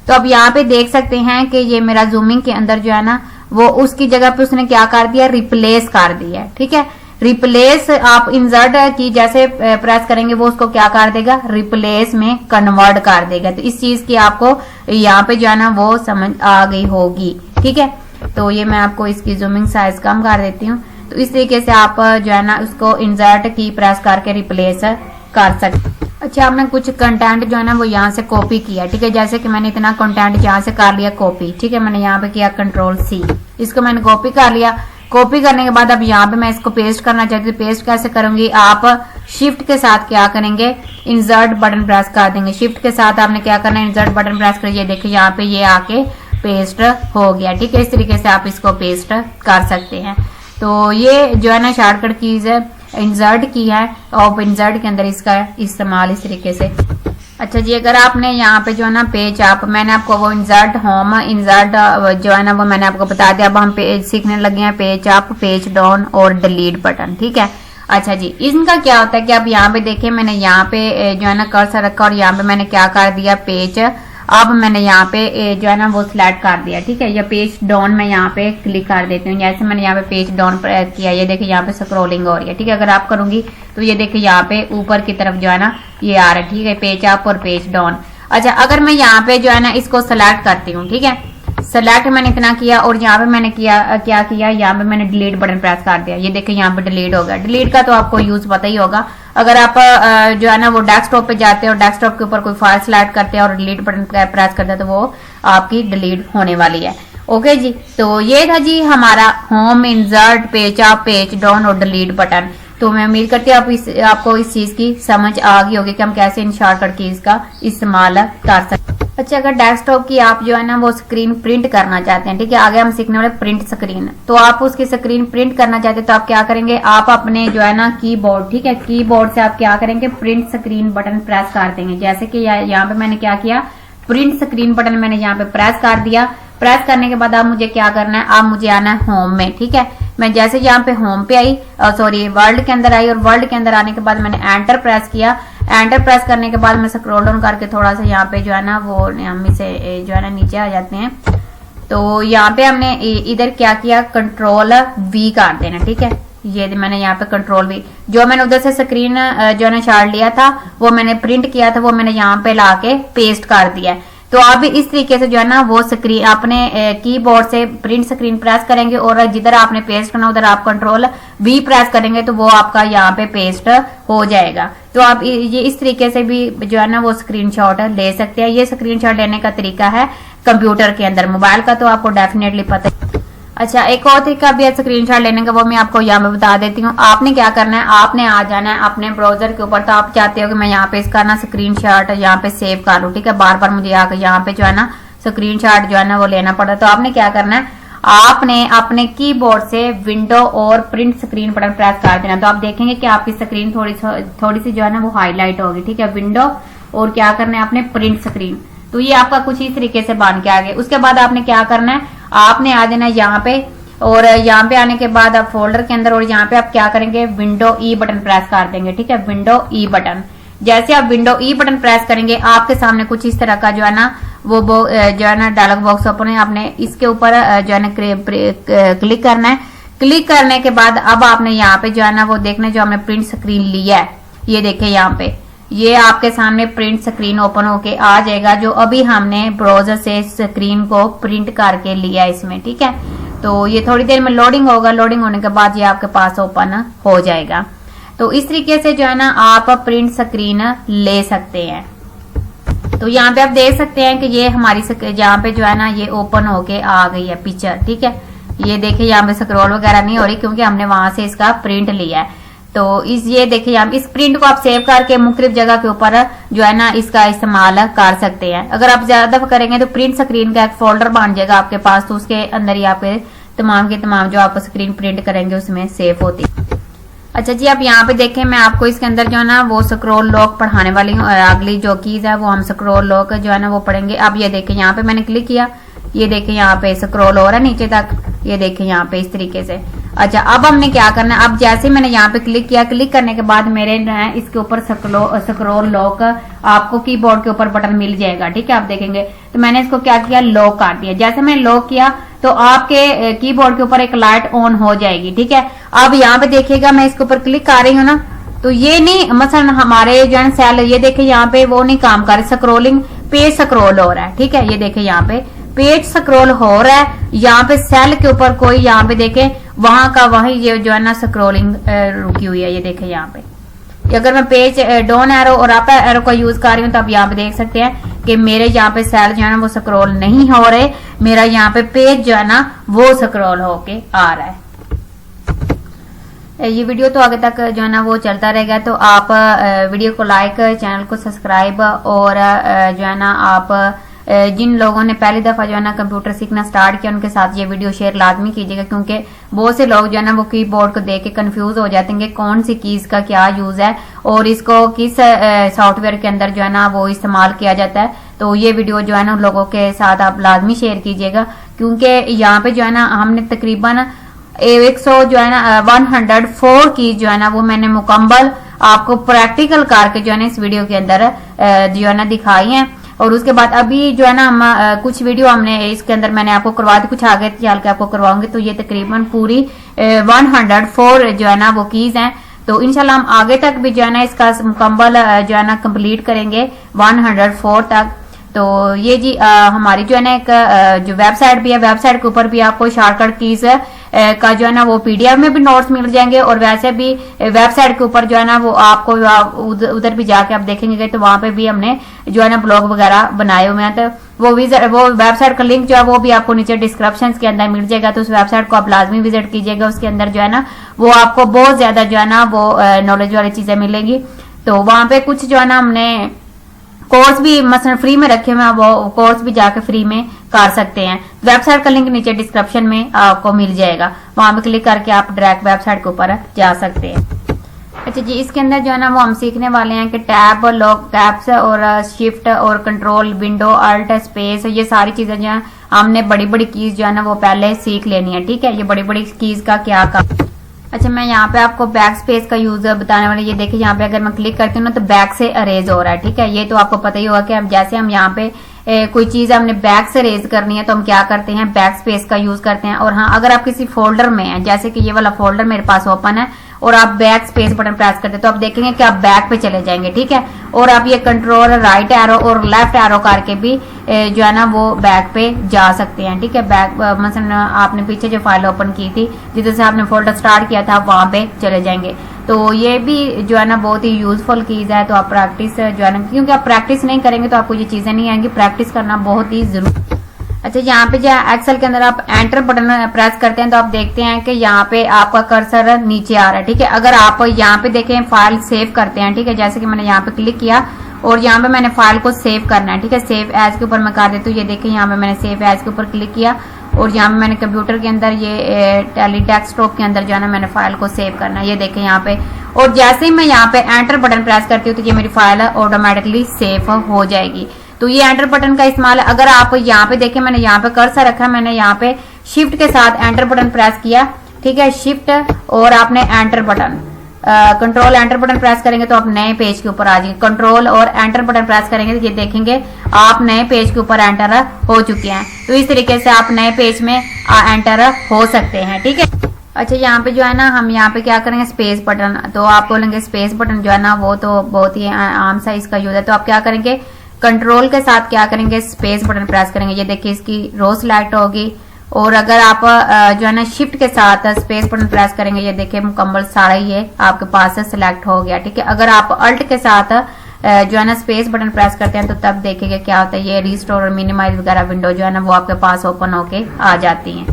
तो अब यहाँ पे देख सकते हैं कि ये मेरा जूमिंग के अंदर जो है ना वो उसकी जगह पे उसने क्या कर दिया, रिप्लेस कर दिया, ठीक है। रिप्लेस आप इंसर्ट की जैसे प्रेस करेंगे वो उसको क्या कर देगा, रिप्लेस में कन्वर्ट कर देगा। तो इस चीज की आपको यहाँ पे जो है ना वो समझ आ गई होगी, ठीक है। तो ये मैं आपको इसकी जूमिंग साइज कम कर देती हूँ। तो इस तरीके से आप जो है ना उसको इंसर्ट की प्रेस करके रिप्लेस कर सकते। अच्छा, आपने कुछ कंटेंट जो है ना वो यहाँ से कॉपी किया, ठीक है। जैसे कि मैंने इतना कंटेंट यहाँ से कर लिया कॉपी, ठीक है। मैंने यहाँ पे किया Ctrl+C, इसको मैंने कॉपी कर लिया। कॉपी करने के बाद अब यहाँ पे मैं इसको पेस्ट करना चाहती हूँ। पेस्ट कैसे करूंगी, आप शिफ्ट के साथ क्या करेंगे, इंसर्ट बटन प्रेस कर देंगे। शिफ्ट के साथ आपने क्या करना है, इंसर्ट बटन प्रेस करिए। देखिए यहाँ पे ये आके पेस्ट हो गया, ठीक है। इस तरीके से आप इसको पेस्ट कर सकते हैं। तो ये जो है ना शॉर्टकट कीज है, इंसर्ट की है और इंसर्ट के अंदर इसका इस्तेमाल इस तरीके से। अच्छा जी, अगर आपने यहाँ पे जो है ना पेज आप, मैंने आपको वो इंसर्ट होम, इंसर्ट जो है ना वो मैंने आपको बता दिया। अब हम पेज सीखने लगे हैं, पेज अप, पेज डाउन और डिलीट बटन, ठीक है। अच्छा जी, इनका क्या होता है कि आप यहाँ पे देखिए, मैंने यहाँ पे जो है ना कर्सर रखा और यहाँ पे मैंने क्या कर दिया, पेज अब मैंने यहाँ पे जो है ना वो सिलेक्ट कर दिया, ठीक है। या पेज डाउन मैं यहाँ पे क्लिक कर देती हूँ। जैसे मैंने यहाँ पे पेज डाउन किया, ये देखिए यहाँ पे स्क्रॉलिंग हो रही है, ठीक है। अगर आप करूंगी तो ये देखिए यहाँ पे ऊपर की तरफ जो है ना ये आ रहा है, ठीक है, पेज अप और पेज डाउन। अच्छा, अगर मैं यहाँ पे जो है ना इसको सिलेक्ट करती हूँ, ठीक है, सेलेक्ट मैंने इतना किया और यहाँ पे मैंने क्या किया, यहाँ पे मैंने डिलीट बटन प्रेस कर दिया। ये देखिए यहाँ पे डिलीट हो गया। डिलीट का तो आपको यूज पता ही होगा। अगर आप जो है ना वो डेस्कटॉप पे जाते हैं और डेस्कटॉप के ऊपर कोई फाइल सिलेक्ट करते हैं और डिलीट बटन प्रेस करते हैं तो वो आपकी डिलीट होने वाली है। ओके जी, तो ये था जी हमारा home, insert, page up, page down और डिलीट बटन। तो मैं उम्मीद करती हूँ आपको इस चीज की समझ आ गई होगी कि हम कैसे इन शॉर्टकट कीज का इस्तेमाल कर सकते हैं। अच्छा, अगर डेस्कटॉप की आप जो है ना वो स्क्रीन प्रिंट करना चाहते हैं, ठीक है, आगे हम सीखने वाले प्रिंट स्क्रीन, तो आप उसकी स्क्रीन प्रिंट करना चाहते हैं तो आप क्या करेंगे, आप अपने जो है ना कीबोर्ड, ठीक है, कीबोर्ड से आप क्या करेंगे, प्रिंट स्क्रीन बटन प्रेस कर देंगे। जैसे कि यहाँ पे मैंने क्या किया, प्रिंट स्क्रीन बटन मैंने यहाँ पे प्रेस कर दिया। प्रेस करने के बाद आप मुझे क्या करना है, आप मुझे आना है होम में, ठीक है। मैं जैसे यहाँ पे होम पे आई, सॉरी वर्ल्ड के अंदर आई, और वर्ल्ड के अंदर आने के बाद मैंने एंटर प्रेस किया। एंटर प्रेस करने के बाद मैं स्क्रॉल डाउन करके थोड़ा सा यहाँ पे जो है ना वो हम इसे जो है ना नीचे आ जाते हैं। तो यहाँ पे हमने इधर क्या किया, कंट्रोल वी कर देना, ठीक है। ये मैंने यहाँ पे कंट्रोल वी, जो मैंने उधर से स्क्रीन जो है ना शॉट लिया था, वो मैंने प्रिंट किया था, वो मैंने यहाँ पे लाके पेस्ट कर दिया है। तो आप भी इस तरीके से जो है ना वो स्क्रीन अपने कीबोर्ड से प्रिंट स्क्रीन प्रेस करेंगे, और जिधर आपने पेस्ट करना उधर आप कंट्रोल वी प्रेस करेंगे तो वो आपका यहाँ पे पेस्ट हो जाएगा। तो आप ये इस तरीके से भी जो है ना वो स्क्रीनशॉट ले सकते हैं। ये स्क्रीनशॉट लेने का तरीका है कंप्यूटर के अंदर, मोबाइल का तो आपको डेफिनेटली पता है। अच्छा, एक और तरीका भी है स्क्रीनशॉट लेने का, वो मैं आपको यहाँ पे बता देती हूँ। आपने क्या करना है, आपने आ जाना है अपने ब्राउजर के ऊपर। तो आप चाहते हो कि मैं यहाँ पे इसका ना स्क्रीनशॉट यहाँ पे सेव कर लूँ, ठीक है, बार बार मुझे आकर यहाँ पे जो है ना स्क्रीनशॉट जो है ना वो लेना पड़ा। तो आपने क्या करना है, आपने अपने कीबोर्ड से विंडो और प्रिंट स्क्रीन बटन प्रेस कर देना। तो आप देखेंगे कि आपकी स्क्रीन थोड़ी सी जो है ना वो हाईलाइट होगी, ठीक है, विंडो और क्या करना है अपने प्रिंट स्क्रीन। तो ये आपका कुछ इस तरीके से बन के आ गया। उसके बाद आपने क्या करना है, आपने आ जाना यहाँ पे, और यहाँ पे आने के बाद आप फोल्डर के अंदर, और यहाँ पे आप क्या करेंगे, विंडो ई बटन प्रेस कर देंगे, ठीक है, विंडो ई बटन। जैसे आप विंडो ई बटन प्रेस करेंगे आपके सामने कुछ इस तरह का जो है ना वो जो है ना डायलॉग बॉक्स ओपन है। आपने इसके ऊपर जो है ना क्लिक करना है। क्लिक करने के बाद अब आपने यहाँ पे जो है ना वो देखना, जो हमने प्रिंट स्क्रीन लिया है, ये देखे यहाँ पे, ये आपके सामने प्रिंट स्क्रीन ओपन होके आ जाएगा, जो अभी हमने ब्राउजर से स्क्रीन को प्रिंट करके लिया इसमें, ठीक है। तो ये थोड़ी देर में लोडिंग होगा, लोडिंग होने के बाद ये आपके पास ओपन हो जाएगा। तो इस तरीके से जो है ना आप प्रिंट स्क्रीन ले सकते हैं। तो यहाँ पे आप देख सकते हैं कि ये हमारी यहाँ पे जो है ना ये ओपन होके आ गई है पिक्चर, ठीक है। ये देखिए यहाँ पे स्क्रॉल वगैरह नहीं हो रही क्योंकि हमने वहां से इसका प्रिंट लिया है। तो ये देखिए यहाँ इस प्रिंट को आप सेव करके मुख्तलिफ जगह के ऊपर जो है ना इसका इस्तेमाल कर सकते हैं। अगर आप ज्यादा करेंगे तो प्रिंट स्क्रीन का एक फोल्डर बन जाएगा आपके पास, तो उसके अंदर ही आपके तमाम के तमाम जो आप स्क्रीन प्रिंट करेंगे उसमें सेव होती है। अच्छा जी, आप यहाँ पे देखें, मैं आपको इसके अंदर जो है ना वो स्क्रॉल लॉक पढ़ाने वाली हूँ। अगली जो कीज है वो हम स्क्रॉल लॉक जो है ना वो पढ़ेंगे। अब ये देखें यहाँ पे मैंने क्लिक किया, ये देखें यहाँ पे स्क्रॉल हो रहा है नीचे तक, ये देखें यहाँ पे इस तरीके से। अच्छा, अब हमने क्या करना है, अब जैसे मैंने यहाँ पे क्लिक किया, क्लिक करने के बाद मेरे इसके ऊपर स्क्रॉल लॉक आपको कीबोर्ड के ऊपर बटन मिल जाएगा, ठीक है, आप देखेंगे। तो मैंने इसको क्या किया, लॉक कर दिया। जैसे मैंने लॉक किया तो आपके कीबोर्ड के ऊपर एक लाइट ऑन हो जाएगी, ठीक है। अब यहाँ पे देखिएगा मैं इसके ऊपर क्लिक कर रही हूँ ना, तो ये नहीं, मसलन हमारे जो है सेल, ये देखे यहाँ पे वो नहीं काम कर रहे, स्क्रोलिंग पेज स्क्रॉल हो रहा है, ठीक है, ये देखे यहाँ पे पेज स्क्रॉल हो रहा है। यहाँ पे सेल के ऊपर कोई यहाँ पे देखे वहां का वही ये जो है ना स्क्रॉलिंग रुकी हुई है, ये देखे यहाँ पे। अगर मैं पेज डाउन एरो और अप एरो का यूज कर रही हूँ तो आप यहाँ पे देख सकते हैं कि मेरे यहाँ पे सेल जो है ना वो स्क्रॉल नहीं हो रहे, मेरा यहाँ पे पेज जो है ना वो स्क्रॉल होके आ रहा है। ये वीडियो तो आगे तक जो है ना वो चलता रहेगा। तो आप वीडियो को लाइक, चैनल को सब्सक्राइब, और जो है ना आप जिन लोगों ने पहली दफा जो है ना कंप्यूटर सीखना स्टार्ट किया उनके साथ ये वीडियो शेयर लाजमी कीजिएगा, क्योंकि बहुत से लोग जो है ना वो कीबोर्ड को देख के कंफ्यूज हो जाते हैं कि कौन सी कीज का क्या यूज है और इसको किस सॉफ्टवेयर के अंदर जो है ना वो इस्तेमाल किया जाता है। तो ये वीडियो जो है ना उन लोगों के साथ आप लाजमी शेयर कीजिएगा, क्योंकि यहाँ पे जो है ना हमने तकरीबन 100 जो है ना 104 की जो है ना वो मैंने मुकम्मल आपको प्रैक्टिकल करके जो है ना इस वीडियो के अंदर जो है ना दिखाई है। और उसके बाद अभी जो है ना हम कुछ वीडियो हमने इसके अंदर मैंने आपको करवा दी, कुछ आगे चल के आपको करवाऊंगी। तो ये तकरीबन पूरी 104 जो है ना वो कीज हैं। तो इंशाल्लाह हम आगे तक भी जो है ना इसका मुकम्मल जो है ना कंप्लीट करेंगे 104 तक। तो ये जी हमारी जो है ना एक जो वेबसाइट भी है, वेबसाइट के ऊपर भी आपको शॉर्टकट कीज का जो है ना वो पीडीएफ में भी नोट्स मिल जाएंगे, और वैसे भी वेबसाइट के ऊपर जो है ना वो आपको उधर भी जाके आप देखेंगे तो वहां पे भी हमने जो है ना ब्लॉग वगैरह बनाए हुए हैं। तो वो वेबसाइट का लिंक जो है वो भी आपको नीचे डिस्क्रिप्शन के अंदर मिल जाएगा, तो उस वेबसाइट को आप लाजमी विजिट कीजिएगा। उसके अंदर जो है ना वो आपको बहुत ज्यादा जो है ना वो नॉलेज वाली चीजें मिलेंगी। तो वहां पे कुछ जो है ना हमने कोर्स भी मसलन फ्री में रखे हुए हैं, वो कोर्स भी जाके फ्री में कर सकते हैं। वेबसाइट का लिंक नीचे डिस्क्रिप्शन में आपको मिल जाएगा, वहां पे क्लिक करके आप डायरेक्ट वेबसाइट के ऊपर जा सकते हैं। अच्छा जी, इसके अंदर जो है ना वो हम सीखने वाले हैं कि टैब, लॉक, टैब्स और शिफ्ट और कंट्रोल, विंडो, अल्ट, स्पेस, ये सारी चीजें जो है हमने बड़ी बड़ी कीज जो है ना वो पहले सीख लेनी है। ठीक है, ये बड़ी बड़ी कीज का क्या काम। अच्छा, मैं यहाँ पे आपको बैक स्पेस का यूज बताने वाली। ये देखिए यहाँ पे अगर मैं क्लिक करती हूँ ना तो बैक से अरेज हो रहा है। ठीक है, ये तो आपको पता ही होगा कि अब जैसे हम यहाँ पे कोई चीज हमने बैक से रेज करनी है तो हम क्या करते हैं, बैक स्पेस का यूज करते हैं। और हाँ, अगर आप किसी फोल्डर में हैं, जैसे कि ये वाला फोल्डर मेरे पास ओपन है और आप बैक स्पेस बटन प्रेस करते हैं तो आप देखेंगे कि आप बैक पे चले जाएंगे। ठीक है, और आप ये कंट्रोल राइट एरो और लेफ्ट एरो करके भी जो है ना वो बैक पे जा सकते हैं। ठीक है, बैक मसलन आपने पीछे जो फाइल ओपन की थी, जिधर से आपने फोल्डर स्टार्ट किया था, आप वहां पे चले जाएंगे। तो ये भी जो है ना बहुत ही यूजफुल चीज है। तो आप प्रैक्टिस जो है ना, क्योंकि आप प्रैक्टिस नहीं करेंगे तो आपको ये चीजें नहीं आएंगी, प्रैक्टिस करना बहुत ही जरूरी। अच्छा, यहाँ पे जो एक्सेल के अंदर आप एंटर बटन प्रेस करते हैं तो आप देखते हैं कि यहाँ पे आपका कर्सर नीचे आ रहा है। ठीक है, अगर आप यहाँ पे देखें फाइल सेव करते हैं, ठीक है, जैसे कि मैंने यहाँ पे क्लिक किया और यहाँ पे मैंने फाइल को सेव करना है। ठीक है, सेव एज के ऊपर मैं कर देती हूँ। ये देखिए यहाँ पे मैंने सेव एज के ऊपर क्लिक किया और यहाँ पे मैंने कंप्यूटर के अंदर ये टेली डेस्कटॉप के अंदर जो है ना मैंने फाइल को सेव करना है। ये देखें यहाँ पे, और जैसे ही मैं यहाँ पे एंटर बटन प्रेस करती हूँ तो ये मेरी फाइल ऑटोमेटिकली सेव हो जाएगी। तो ये एंटर बटन का इस्तेमाल, अगर आप यहाँ पे देखें मैंने यहाँ पे कर्सर रखा, मैंने यहाँ पे शिफ्ट के साथ एंटर बटन प्रेस किया। ठीक है, शिफ्ट और आपने enter button control enter button press करेंगे तो आप नए पेज के ऊपर आ जाएंगे। कंट्रोल और एंटर बटन प्रेस करेंगे तो ये देखेंगे आप नए पेज के ऊपर एंटर हो चुके हैं। तो इस तरीके से आप नए पेज में एंटर हो सकते हैं। ठीक है, अच्छा, यहाँ पे जो है ना हम यहाँ पे क्या करेंगे, स्पेस बटन। तो आप बोलेंगे स्पेस बटन जो है ना वो तो बहुत ही आम सा इसका यूज है। तो आप क्या करेंगे, कंट्रोल के साथ क्या करेंगे, स्पेस बटन प्रेस करेंगे। ये देखिए इसकी रो सिलेक्ट होगी। और अगर आप जो है ना शिफ्ट के साथ स्पेस बटन प्रेस करेंगे, ये देखिए मुकम्मल सारा ये आपके पास से सिलेक्ट हो गया। ठीक है, अगर आप अल्ट के साथ जो है ना स्पेस बटन प्रेस करते हैं तो तब देखेंगे क्या होता है, ये रिस्टोर और मिनिमाइज वगैरह विंडो जो है ना वो आपके पास ओपन होके आ जाती है।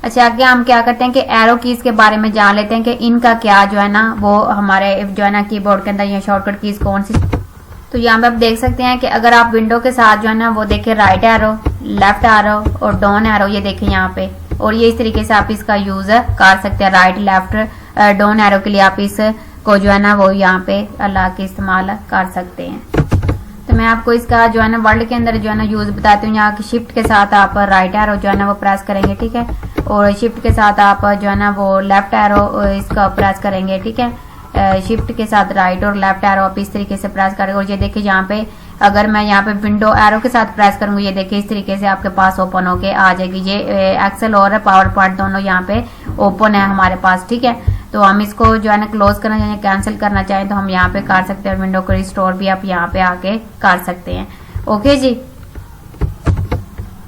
अच्छा, आगे हम क्या करते हैं कि एरो कीज के बारे में जान लेते हैं कि इनका क्या जो है ना वो हमारे जो है ना कीबोर्ड के अंदर ये शॉर्टकट कीज कौन सी। तो यहाँ पे आप देख सकते हैं कि अगर आप विंडो के साथ जो है ना वो देखें राइट एरो, लेफ्ट एरो और डाउन एरो, ये देखें यहाँ पे, और ये इस तरीके से आप इसका यूज कर सकते हैं। राइट लेफ्ट डाउन एरो के लिए आप इसको जो है ना वो यहाँ पे अल्लाह के इस्तेमाल कर सकते हैं। तो मैं आपको इसका जो है ना वर्ड के अंदर जो है ना यूज बताती हूँ। यहाँ की शिफ्ट के साथ आप राइट एरो जो है ना वो प्रेस करेंगे। ठीक है, और शिफ्ट के साथ आप जो है ना वो लेफ्ट एरो इसका प्रेस करेंगे। ठीक है, शिफ्ट के साथ राइट और लेफ्ट एरो आप इस तरीके से प्रेस करेंगे। और ये देखिए यहाँ पे अगर मैं यहाँ पे विंडो एरो के साथ प्रेस करूंगी, ये देखिए इस तरीके से आपके पास ओपन होके आ जाएगी। ये एक्सेल और पावर पॉइंट दोनों यहाँ पे ओपन है हमारे पास। ठीक है, तो हम इसको जो है ना क्लोज करना चाहें, कैंसिल करना चाहें तो हम यहाँ पे कर सकते हैं। विंडो को रिस्टोर भी आप यहाँ पे आके कर सकते हैं। ओके जी,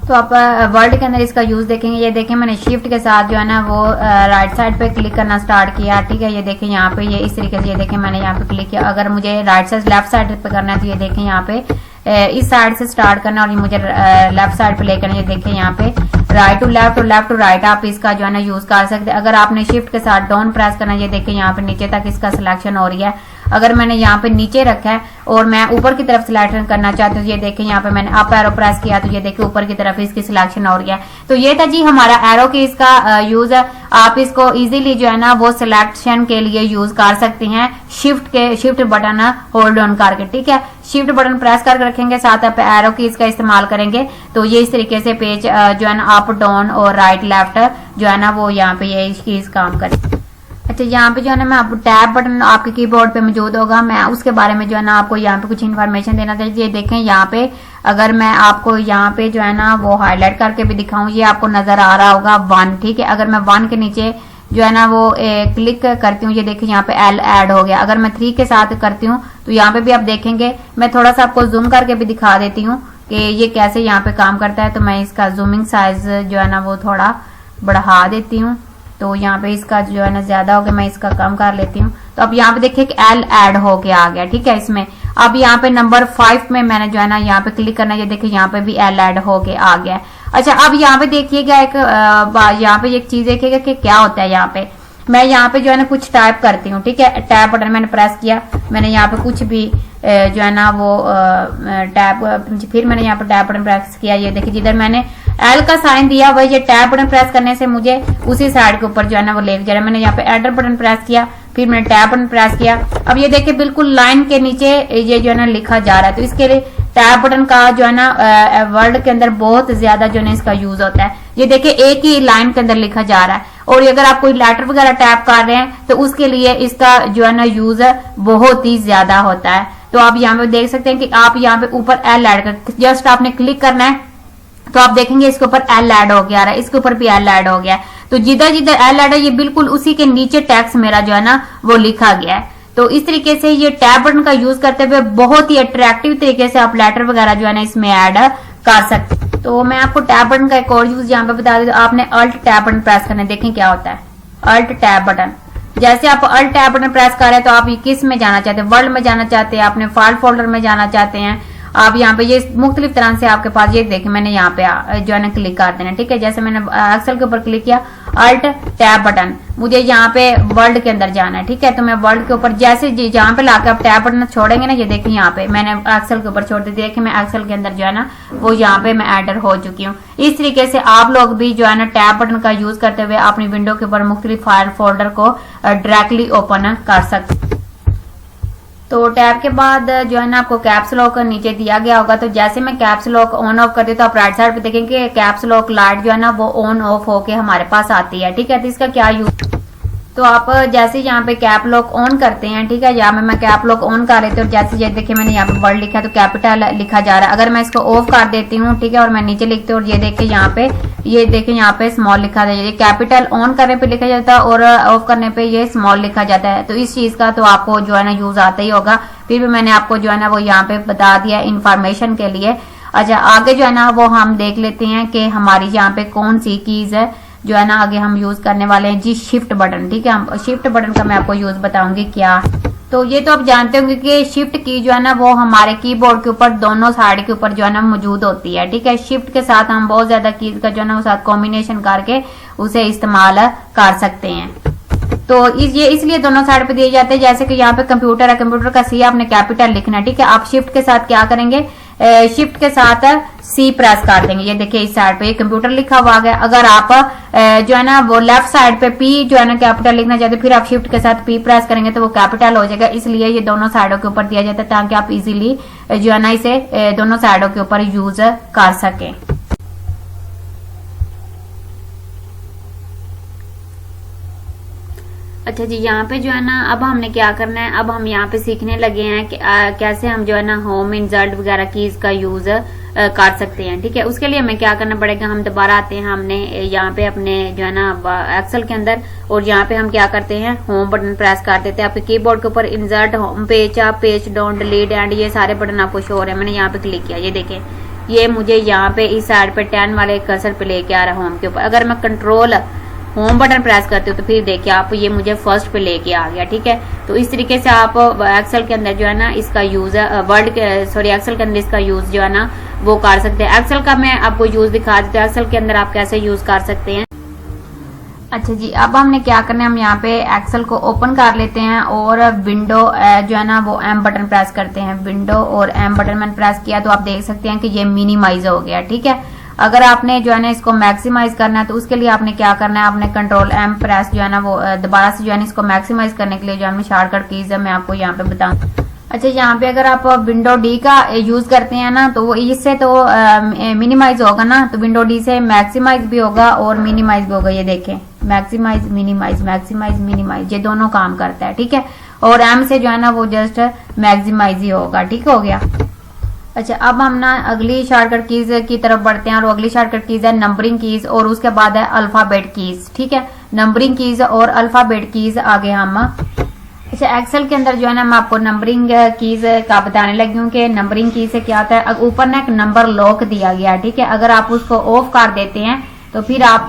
तो आप वर्ड के अंदर इसका यूज देखेंगे। ये देखें मैंने शिफ्ट के साथ जो है ना वो राइट साइड पे क्लिक करना स्टार्ट किया। ठीक है, ये देखें यहाँ पे ये इस तरीके से, ये देखें मैंने यहाँ पे क्लिक किया। अगर मुझे राइट से लेफ्ट साइड पे करना है तो ये देखें यहाँ पे इस साइड से स्टार्ट करना और ये मुझे लेफ्ट साइड पे लेकर, ये देखें यहाँ पे राइट टू लेफ्ट और लेफ्ट टू राइट आप इसका जो है ना यूज कर सकते हैं। अगर आपने शिफ्ट के साथ डाउन प्रेस करना, ये देखें यहाँ पे नीचे तक इसका सिलेक्शन हो रही है। अगर मैंने यहाँ पे नीचे रखा है और मैं ऊपर की तरफ सिलेक्शन करना चाहती हूँ, ये देखें यहाँ पे मैंने अप एरो प्रेस किया तो ये देखें ऊपर की तरफ इसकी सिलेक्शन हो रही है। तो ये था जी हमारा एरो की इसका यूज है। आप इसको इजीली जो है ना वो सिलेक्शन के लिए यूज कर सकते हैं शिफ्ट बटन होल्ड ऑन करके। ठीक है, शिफ्ट बटन प्रेस करके रखेंगे, साथ आप एरो की इसका इस्तेमाल करेंगे तो ये इस तरीके से पेज जो है ना अप डाउन और राइट लेफ्ट जो है ना वो यहाँ पे ये कीज काम करें। अच्छा, यहाँ पे जो है ना मैं आपको टैब बटन आपके कीबोर्ड पे मौजूद होगा, मैं उसके बारे में जो है ना आपको यहाँ पे कुछ इन्फॉर्मेशन देना चाहिए। ये देखें यहाँ पे अगर मैं आपको यहाँ पे जो है ना वो हाईलाइट करके भी दिखाऊं, ये आपको नजर आ रहा होगा 1। ठीक है, अगर मैं 1 के नीचे जो है ना वो क्लिक करती हूँ, ये देखिए यहाँ पे L ऐड हो गया। अगर मैं 3 के साथ करती हूँ तो यहाँ पे भी आप देखेंगे, मैं थोड़ा सा आपको जूम करके भी दिखा देती हूँ कि ये कैसे यहाँ पे काम करता है। तो मैं इसका जूमिंग साइज जो है ना वो थोड़ा बढ़ा देती हूँ, तो यहाँ पे इसका जो है ना ज्यादा हो गया, मैं इसका कम कर लेती हूँ। तो अब यहाँ पे देखिए कि L ऐड हो के आ गया। ठीक है, इसमें अब यहाँ पे नंबर 5 में मैंने जो है ना यहाँ पे क्लिक करना है। ये देखिए यहाँ पे भी एल ऐड होके आ गया है। अच्छा, अब यहाँ पे देखिएगा एक यहाँ पे एक चीज देखिएगा कि क्या होता है। यहाँ पे मैं यहाँ पे जो है ना कुछ टाइप करती हूँ, ठीक है। टैब बटन मैंने प्रेस किया, मैंने यहाँ पे कुछ भी जो है ना वो टैब, फिर मैंने यहाँ पे टैब बटन प्रेस किया। ये देखिए जिधर मैंने एल का साइन दिया वही ये टैब बटन प्रेस करने से मुझे उसी साइड के ऊपर जो है ना वो ले जा रहा है। मैंने यहाँ पे एडर बटन प्रेस किया, फिर मैंने टैब बटन प्रेस किया। अब ये देखिए बिल्कुल लाइन के नीचे ये जो है ना लिखा जा रहा है। तो इसके लिए टैब बटन का जो है ना वर्ड के अंदर बहुत ज्यादा जो है ना इसका यूज होता है। ये देखिए एक ही लाइन के अंदर लिखा जा रहा है। और अगर आप कोई लेटर वगैरह टैप कर रहे हैं तो उसके लिए इसका जो है ना यूज बहुत ही ज्यादा होता है। तो आप यहाँ पे देख सकते हैं कि आप यहाँ पे ऊपर एल ऐड कर, जस्ट आपने क्लिक करना है तो आप देखेंगे इसके ऊपर एल ऐड हो गया है, इसके ऊपर भी एल ऐड हो गया है। तो जिधर जिधर एल ऐड है ये बिल्कुल उसी के नीचे टेक्स्ट मेरा जो है ना वो लिखा गया है। तो इस तरीके से ये टैब बटन का यूज करते हुए बहुत ही अट्रैक्टिव तरीके से आप लेटर वगैरह जो है ना इसमें ऐड कर सकते हैं। तो मैं आपको टैब बटन का एक और यूज यहाँ पे बता दूं। तो आपने अल्ट टैब बटन प्रेस करना है। देखें क्या होता है अल्ट टैब बटन। जैसे आप अल्ट टैब बटन प्रेस कर रहे हैं तो आप ये किस में जाना चाहते हैं, वर्ल्ड में जाना चाहते हैं, आपने फाइल फोल्डर में जाना चाहते हैं, आप यहाँ पे ये मुख्तलिफ तरह से आपके पास। ये देखें मैंने यहाँ पे जो है ना क्लिक कर देना, ठीक है। जैसे मैंने एक्सेल के ऊपर क्लिक किया, अल्ट टैब बटन, मुझे यहाँ पे वर्ल्ड के अंदर जाना है, ठीक है। तो मैं वर्ल्ड के ऊपर जैसे जहाँ पे लाके आप टैब बटन छोड़ेंगे ना, ये देखिए यहाँ पे मैंने एक्सेल के ऊपर छोड़ दी। देखिए मैं एक्सेल के अंदर जो है ना वो यहाँ पे मैं एडर हो चुकी हूँ। इस तरीके से आप लोग भी जो है ना टैब बटन का यूज करते हुए अपनी विंडो के ऊपर मुख्तलिफ फाइल फोल्डर को डायरेक्टली ओपन कर सकते। तो टैब के बाद जो है ना आपको कैप्स लॉक नीचे दिया गया होगा। तो जैसे मैं कैप्स लॉक ऑन ऑफ करती हूँ तो आप राइट साइड पे देखेंगे कैप्स लॉक लाइट जो है ना वो ऑन ऑफ होके हमारे पास आती है, ठीक है। तो इसका क्या यूज, तो आप जैसे यहाँ पे कैप लॉक ऑन करते हैं, ठीक है। यहाँ पे मैं कैप लॉक ऑन कर लेती हूँ। जैसे ये देखिए मैंने यहाँ पे वर्ड लिखा है तो कैपिटल लिखा जा रहा है। अगर मैं इसको ऑफ कर देती हूँ, ठीक है, और मैं नीचे लिखती हूँ और ये देखिए यहाँ पे ये देखिए यहाँ पे स्मॉल लिखा जाता है। कैपिटल ऑन करने पे लिखा जाता है और ऑफ करने पे ये स्मॉल लिखा जाता है। तो इस चीज का तो आपको जो है ना यूज आता ही होगा। फिर भी मैंने आपको जो है ना वो यहाँ पे बता दिया इंफॉर्मेशन के लिए। अच्छा, आगे जो है ना वो हम देख लेते हैं कि हमारी यहाँ पे कौन सी कीज है जो है ना आगे हम यूज करने वाले हैं जी। शिफ्ट बटन, ठीक है। हम शिफ्ट बटन का मैं आपको यूज बताऊंगी क्या। तो ये तो आप जानते होंगे कि शिफ्ट की जो है ना वो हमारे कीबोर्ड के ऊपर दोनों साइड के ऊपर जो है ना मौजूद होती है, ठीक है। शिफ्ट के साथ हम बहुत ज्यादा कीज का जो है ना वो साथ कॉम्बिनेशन करके उसे इस्तेमाल कर सकते हैं। तो ये इसलिए दोनों साइड पे दिए जाते हैं। जैसे कि यहाँ पे कंप्यूटर है, कंप्यूटर का सी आपने कैपिटल लिखना है, ठीक है। आप शिफ्ट के साथ क्या करेंगे, शिफ्ट के साथ सी प्रेस कर देंगे। ये देखिए इस साइड पे कंप्यूटर लिखा हुआ है। अगर आप जो है ना वो लेफ्ट साइड पे पी जो है ना कैपिटल लिखना चाहते फिर आप शिफ्ट के साथ पी प्रेस करेंगे तो वो कैपिटल हो जाएगा। इसलिए ये दोनों साइडों के ऊपर दिया जाता है ताकि आप इजीली जो है ना इसे दोनों साइडों के ऊपर यूज कर सकें। अच्छा जी, यहाँ पे जो है ना अब हमने क्या करना है, अब हम यहाँ पे सीखने लगे हैं कि कैसे हम जो है ना होम इंसर्ट वगैरह कीज का यूज कर सकते हैं, ठीक है। उसके लिए हमें क्या करना पड़ेगा, हम दोबारा आते हैं हमने यहाँ पे अपने जो है ना एक्सेल के अंदर और यहाँ पे हम क्या करते हैं होम बटन प्रेस कर देते हैं। आपके कीबोर्ड के ऊपर इंसर्ट, होम पेज, आप पेज डाउन, डिलीट एंड ये सारे बटन आपको शो हो रहे हैं। मैंने यहाँ पे क्लिक किया, ये देखें ये मुझे यहाँ पे इस साइड पे 10 वाले कर्सर पे लेके आ रहा है होम के ऊपर। अगर मैं कंट्रोल होम बटन प्रेस करते हो तो फिर देखिए आप ये मुझे फर्स्ट पे लेके आ गया, ठीक है। तो इस तरीके से आप एक्सेल के अंदर जो है ना इसका यूज एक्सेल के अंदर इसका यूज जो है ना वो कर सकते हैं। एक्सेल का मैं आपको यूज दिखा देती हूँ, एक्सेल के अंदर आप कैसे यूज कर सकते हैं। अच्छा जी, अब हमने क्या करना है, हम यहाँ पे एक्सेल को ओपन कर लेते हैं और विंडो जो है ना वो एम बटन प्रेस करते हैं। विंडो और एम बटन मैंने प्रेस किया तो आप देख सकते हैं कि ये मिनिमाइज हो गया, ठीक है। अगर आपने जो है ना इसको मैक्सिमाइज करना है तो उसके लिए आपने क्या करना है, आपने कंट्रोल एम प्रेस जो है ना वो दोबारा से जो है ना इसको मैक्सिमाइज करने के लिए जो है शॉर्टकट कीज है मैं आपको यहाँ पे बताऊँ। अच्छा, यहाँ पे अगर आप विंडो डी का यूज करते हैं ना तो इससे तो मिनिमाइज होगा ना, तो विंडो डी से मैक्सिमाइज भी होगा और मिनिमाइज भी होगा। ये देखें मैक्सिमाइज मिनिमाइज ये दोनों काम करता है, ठीक है। और एम से जो है ना वो जस्ट मैक्सिमाइज ही होगा, ठीक हो गया। अच्छा, अब हम ना अगली शॉर्टकट कीज की तरफ बढ़ते हैं और अगली शॉर्टकट कीज है नंबरिंग कीज और उसके बाद है अल्फाबेट कीज, ठीक है। नंबरिंग कीज और अल्फाबेट कीज आगे हम अच्छा एक्सेल के अंदर जो है ना मैं आपको नंबरिंग कीज का बताने लगी हूँ कि नंबरिंग की से क्या होता है। ऊपर ना एक नंबर लॉक दिया गया है, ठीक है। अगर आप उसको ऑफ कर देते हैं तो फिर आप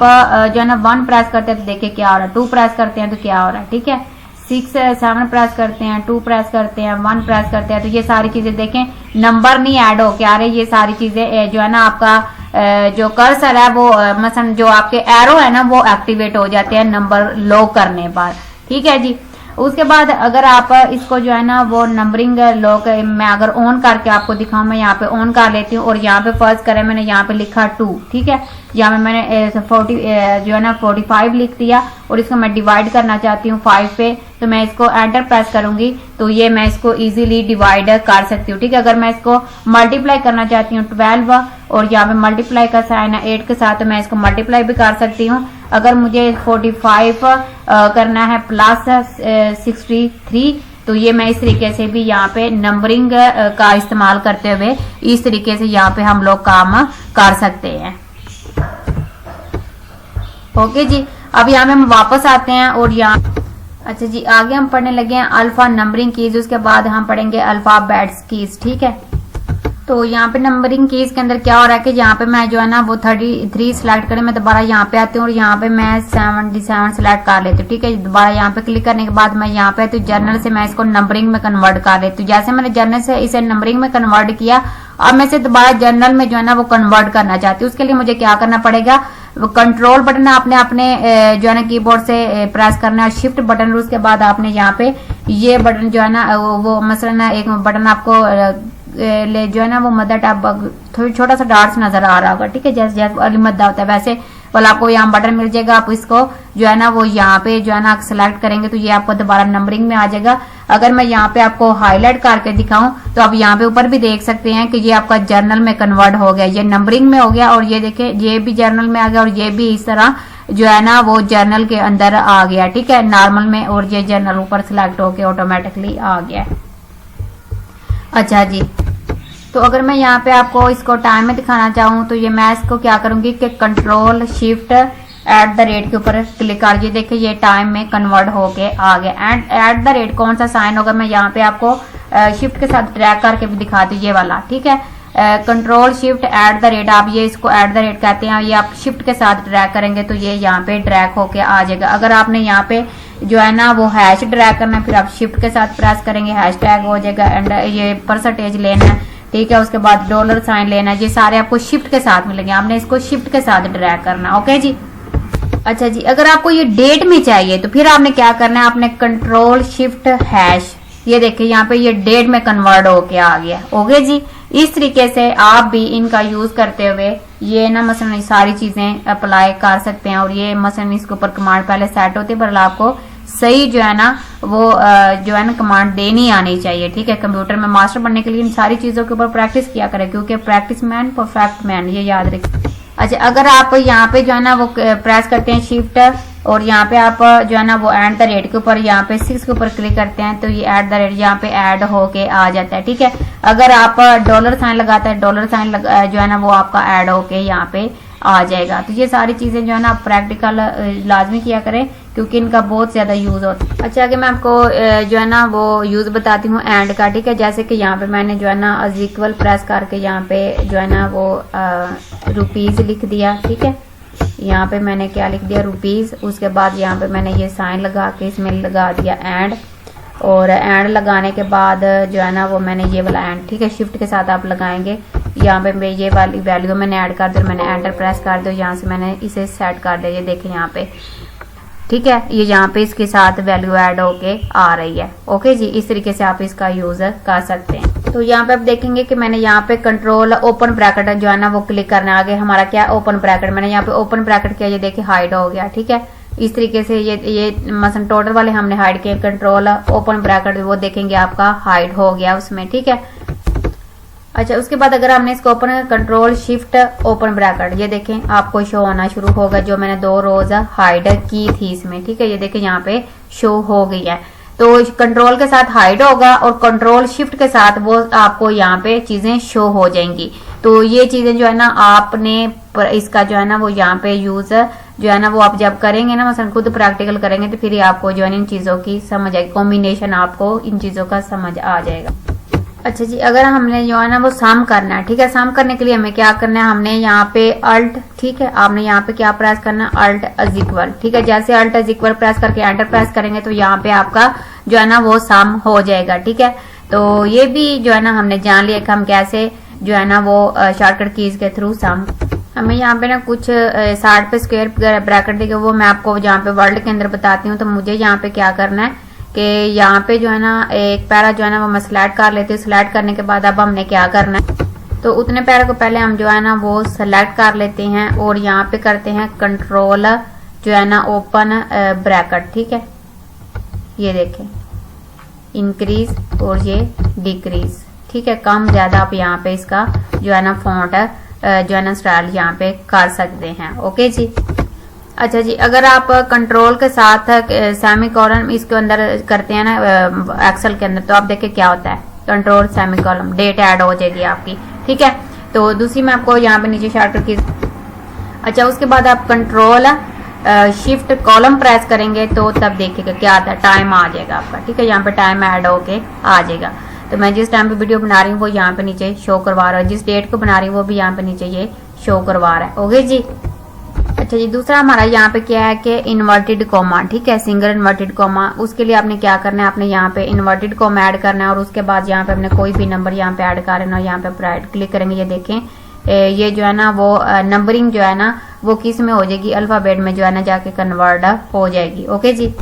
जो है ना 1 प्रेस करते हैं तो देखिए क्या हो रहा है, 2 प्रेस करते हैं तो क्या हो रहा है, ठीक है। 6 7 प्रेस करते हैं, 2 प्रेस करते हैं, 1 प्रेस करते हैं, तो ये सारी चीजें देखें नंबर नहीं ऐड हो के आ रहे। ये सारी चीजें जो है ना आपका जो कर्सर है वो मसलन जो आपके एरो है ना वो एक्टिवेट हो जाते हैं नंबर लॉक करने पर। ठीक है जी। उसके बाद अगर आप इसको जो है ना वो नंबरिंग लॉक मैं अगर ऑन करके आपको दिखाऊं, मैं यहाँ पे ऑन कर लेती हूँ और यहाँ पे फर्स्ट करें मैंने यहाँ पे लिखा 2। ठीक है, यहाँ पे मैंने 40 जो है ना 45 लिख दिया और इसको मैं डिवाइड करना चाहती हूँ 5 पे, तो मैं इसको एंटर प्रेस करूंगी तो ये मैं इसको इजीली डिवाइड कर सकती हूँ। ठीक है, अगर मैं इसको मल्टीप्लाई करना चाहती हूँ 12 और यहाँ पे मल्टीप्लाई का साइन है 8 के साथ, तो मैं इसको मल्टीप्लाई भी कर सकती हूँ। अगर मुझे 45 करना है प्लस 63, तो ये मैं इस तरीके से भी यहाँ पे नंबरिंग का इस्तेमाल करते हुए इस तरीके से यहाँ पे हम लोग काम कर सकते हैं। ओके जी, अब यहाँ पे हम वापस आते हैं और यहाँ अच्छा जी आगे हम पढ़ने लगे हैं अल्फा नंबरिंग कीज, उसके बाद हम पढ़ेंगे अल्फाबेट्स कीज। ठीक है, तो यहाँ पे नंबरिंग कीज के अंदर क्या हो रहा है कि यहाँ पे मैं जो है ना वो 33 सिलेक्ट करें, मैं दोबारा यहाँ पे आती हूँ और यहाँ पे मैं 77 सिलेक्ट कर लेती हूँ। ठीक है, दोबारा यहाँ पे क्लिक करने के बाद मैं यहाँ पे आती हूँ जर्नल से, मैं इसको नंबरिंग में कन्वर्ट कर लेती हूँ। जैसे मैंने जर्नल से इसे नंबरिंग में कन्वर्ट किया, अब मैं इसे दोबारा जर्नल में जो है ना वो कन्वर्ट करना चाहती हूँ। उसके लिए मुझे क्या करना पड़ेगा, कंट्रोल बटन आपने अपने जो है ना कीबोर्ड से प्रेस करना है, शिफ्ट बटन, उसके बाद आपने यहाँ पे ये बटन जो है ना वो मसलन एक बटन आपको ले जो है ना वो मदर टैब थोड़ी छोटा सा डॉट्स नजर आ रहा होगा। ठीक है, जैसे जैसे अली मद्दा होता है वैसे वाला आपको यहाँ बटन मिल जाएगा। आप इसको जो है ना वो यहाँ पे जो है ना सिलेक्ट करेंगे तो ये आपको दोबारा नंबरिंग में आ जाएगा। अगर मैं यहाँ पे आपको हाईलाइट करके दिखाऊं तो आप यहाँ पे ऊपर भी देख सकते हैं कि ये आपका जर्नल में कन्वर्ट हो गया, ये नंबरिंग में हो गया और ये देखे ये भी जर्नल में आ गया और ये भी इस तरह जो है ना वो जर्नल के अंदर आ गया। ठीक है, नॉर्मल में, और ये जर्नल ऊपर सिलेक्ट होके ऑटोमेटिकली आ गया। अच्छा जी, तो अगर मैं यहाँ पे आपको इसको टाइम में दिखाना चाहूँ तो ये मैं इसको क्या करूंगी कि कंट्रोल शिफ्ट @ के ऊपर क्लिक कर, ये देखिए ये टाइम में कन्वर्ट होके आ गया। एंड @ कौन सा साइन होगा मैं यहाँ पे आपको शिफ्ट के साथ ड्रैग करके भी दिखाती हूँ, ये वाला। ठीक है, कंट्रोल शिफ्ट @ आप ये इसको @ कहते हैं, ये आप शिफ्ट के साथ ड्रैग करेंगे तो ये यहाँ पे ड्रैग होके आ जाएगा। अगर आपने यहाँ पे जो है ना वो हैश ड्रैग करना है फिर आप शिफ्ट के साथ प्रेस करेंगे, हैश टैग हो जाएगा। एंड ये परसेंटेज लेना है, ठीक है, उसके बाद डॉलर साइन लेना है, ये सारे आपको शिफ्ट के साथ मिलेंगे, आपने इसको शिफ्ट के साथ ड्रैग करना। ओके जी। अच्छा जी, अगर आपको ये डेट में चाहिए तो फिर आपने क्या करना है, आपने कंट्रोल शिफ्ट हैश, ये देखिए यहाँ पे ये डेट में कन्वर्ट होके आ गया। ओके जी, इस तरीके से आप भी इनका यूज करते हुए ये ना मसलन सारी चीजें अप्लाई कर सकते हैं। और ये मसलन इसके ऊपर कमांड पहले सेट होती है पर आपको सही जो है ना वो जो है ना कमांड देनी आनी चाहिए। ठीक है, कंप्यूटर में मास्टर बनने के लिए इन सारी चीजों के ऊपर प्रैक्टिस किया करें, क्योंकि प्रैक्टिस मैन परफेक्ट मैन, ये याद रखिए। अच्छा, अगर आप यहाँ पे जो है ना वो प्रेस करते हैं शिफ्ट और यहाँ पे आप जो है ना वो @ के ऊपर यहाँ पे 6 के ऊपर क्लिक करते हैं तो ये @ यहाँ पे ऐड होके आ जाता है। ठीक है, अगर आप डॉलर साइन लगाते हैं, डॉलर साइन जो है ना वो आपका ऐड होके यहाँ पे आ जाएगा। तो ये सारी चीजें जो है ना आप प्रैक्टिकल लाजमी किया करें क्योंकि इनका बहुत ज्यादा यूज होता है। अच्छा, आगे मैं आपको जो है ना वो यूज बताती हूँ एंड का। ठीक है, जैसे कि यहाँ पे मैंने जो है ना इक्वल प्रेस करके यहाँ पे जो है ना वो रुपीज लिख दिया। ठीक है, यहाँ पे मैंने क्या लिख दिया, रुपीज। उसके बाद यहाँ पे मैंने ये साइन लगा के इसमें लगा दिया एंड, और एंड लगाने के बाद जो है ना वो मैंने ये वाला एंड, ठीक है, शिफ्ट के साथ आप लगाएंगे। यहाँ पे ये वाली वैल्यू मैंने ऐड कर दी, मैंने एंटर प्रेस कर दिया, यहाँ से मैंने इसे सेट कर दिया, ये देखें यहाँ पे। ठीक है, ये यहाँ पे इसके साथ वैल्यू ऐड होके आ रही है। ओके जी, इस तरीके से आप इसका यूज कर सकते हैं। तो यहाँ पे आप देखेंगे कि मैंने यहाँ पे कंट्रोल ओपन ब्रैकेट जो है ना वो क्लिक करना, आगे हमारा क्या ओपन ब्रैकेट, मैंने यहाँ पे ओपन ब्रैकेट किया, ये देखिए हाइड हो गया। ठीक है, इस तरीके से ये मसलन टोटल वाले हमने हाइड किए, कंट्रोल ओपन ब्रैकेट वो देखेंगे आपका हाइड हो गया उसमें। ठीक है, अच्छा, उसके बाद अगर हमने इसको open control shift open bracket, ये देखें आपको शो होना शुरू होगा जो मैंने 2 रोज हाइड की थी इसमें। ठीक है, ये देखें यहाँ पे शो हो गई है। तो कंट्रोल के साथ हाइड होगा और कंट्रोल शिफ्ट के साथ वो आपको यहाँ पे चीजें शो हो जाएंगी। तो ये चीजें जो है ना आपने इसका जो है ना वो यहाँ पे यूज जो है ना वो आप जब करेंगे ना, मसलन खुद प्रैक्टिकल करेंगे तो फिर आपको जो है इन चीजों की समझ आएगी, कॉम्बिनेशन आपको इन चीजों का समझ आ जाएगा। अच्छा जी, अगर हमने जो है ना वो सम करना है, ठीक है, सम करने के लिए हमें क्या करना है, हमने यहाँ पे अल्ट, ठीक है, आपने यहाँ पे क्या प्रेस करना है, अल्ट इज इक्वल, ठीक है। जैसे अल्ट इज इक्वल प्रेस करके एंटर प्रेस करेंगे तो यहाँ पे आपका जो है ना वो सम हो जाएगा, ठीक है। तो ये भी जो है ना हमने जान लिया कि हम कैसे जो है ना वो शॉर्टकट कीज के थ्रू सम, हमें यहाँ पे ना कुछ 60 पे स्क्वायर ब्रैकेट देगा, वो मैं आपको यहाँ पे वर्ल्ड के अंदर बताती हूँ। तो मुझे यहाँ पे क्या करना है कि यहाँ पे जो है ना एक पैरा जो है ना वो मैं सिलेक्ट कर लेती हूँ। सिलेक्ट करने के बाद अब हमने क्या करना है, तो उतने पैरा को पहले हम जो है ना वो सिलेक्ट कर लेते हैं और यहाँ पे करते हैं कंट्रोल जो है ना ओपन ब्रैकेट, ठीक है। ये देखें, इंक्रीज और ये डिक्रीज, ठीक है, कम ज्यादा आप यहाँ पे इसका जो है ना फॉन्ट जो है ना स्टाइल यहाँ पे कर सकते हैं। ओके जी। अच्छा जी, अगर आप कंट्रोल के साथ सेमी कॉलम इसके अंदर करते हैं ना एक्सेल के अंदर, तो आप देखें क्या होता है, control semicolon, date add हो जाएगी आपकी, ठीक है। तो दूसरी मैं आपको यहाँ पे नीचे शॉर्टकट की, अच्छा उसके बाद आप कंट्रोल शिफ्ट कॉलम प्रेस करेंगे तो तब देखिएगा क्या आता है, टाइम आ जाएगा आपका, ठीक है। यहाँ पे टाइम ऐड होके आ जाएगा। तो मैं जिस टाइम पे वीडियो बना रही हूँ वो यहाँ पे नीचे शो करवा रहा है, जिस डेट को बना रही हूँ वो भी यहाँ पे नीचे ये शो करवा रहा है। ओके जी। अच्छा जी, दूसरा हमारा यहाँ पे क्या है कि इन्वर्टेड कॉमा, ठीक है, सिंगल इन्वर्टेड कॉमा। उसके लिए आपने क्या करना है, आपने यहाँ पे इन्वर्टेड कॉमा ऐड करना है और उसके बाद यहाँ पे अपने कोई भी नंबर यहाँ पे ऐड कर लेना और यहाँ पे राइट क्लिक करेंगे। ये देखें ये जो है ना वो नंबरिंग जो है ना वो किस में हो जाएगी, अल्फाबेट में जो है ना जाके कन्वर्ट हो जाएगी। ओके जी।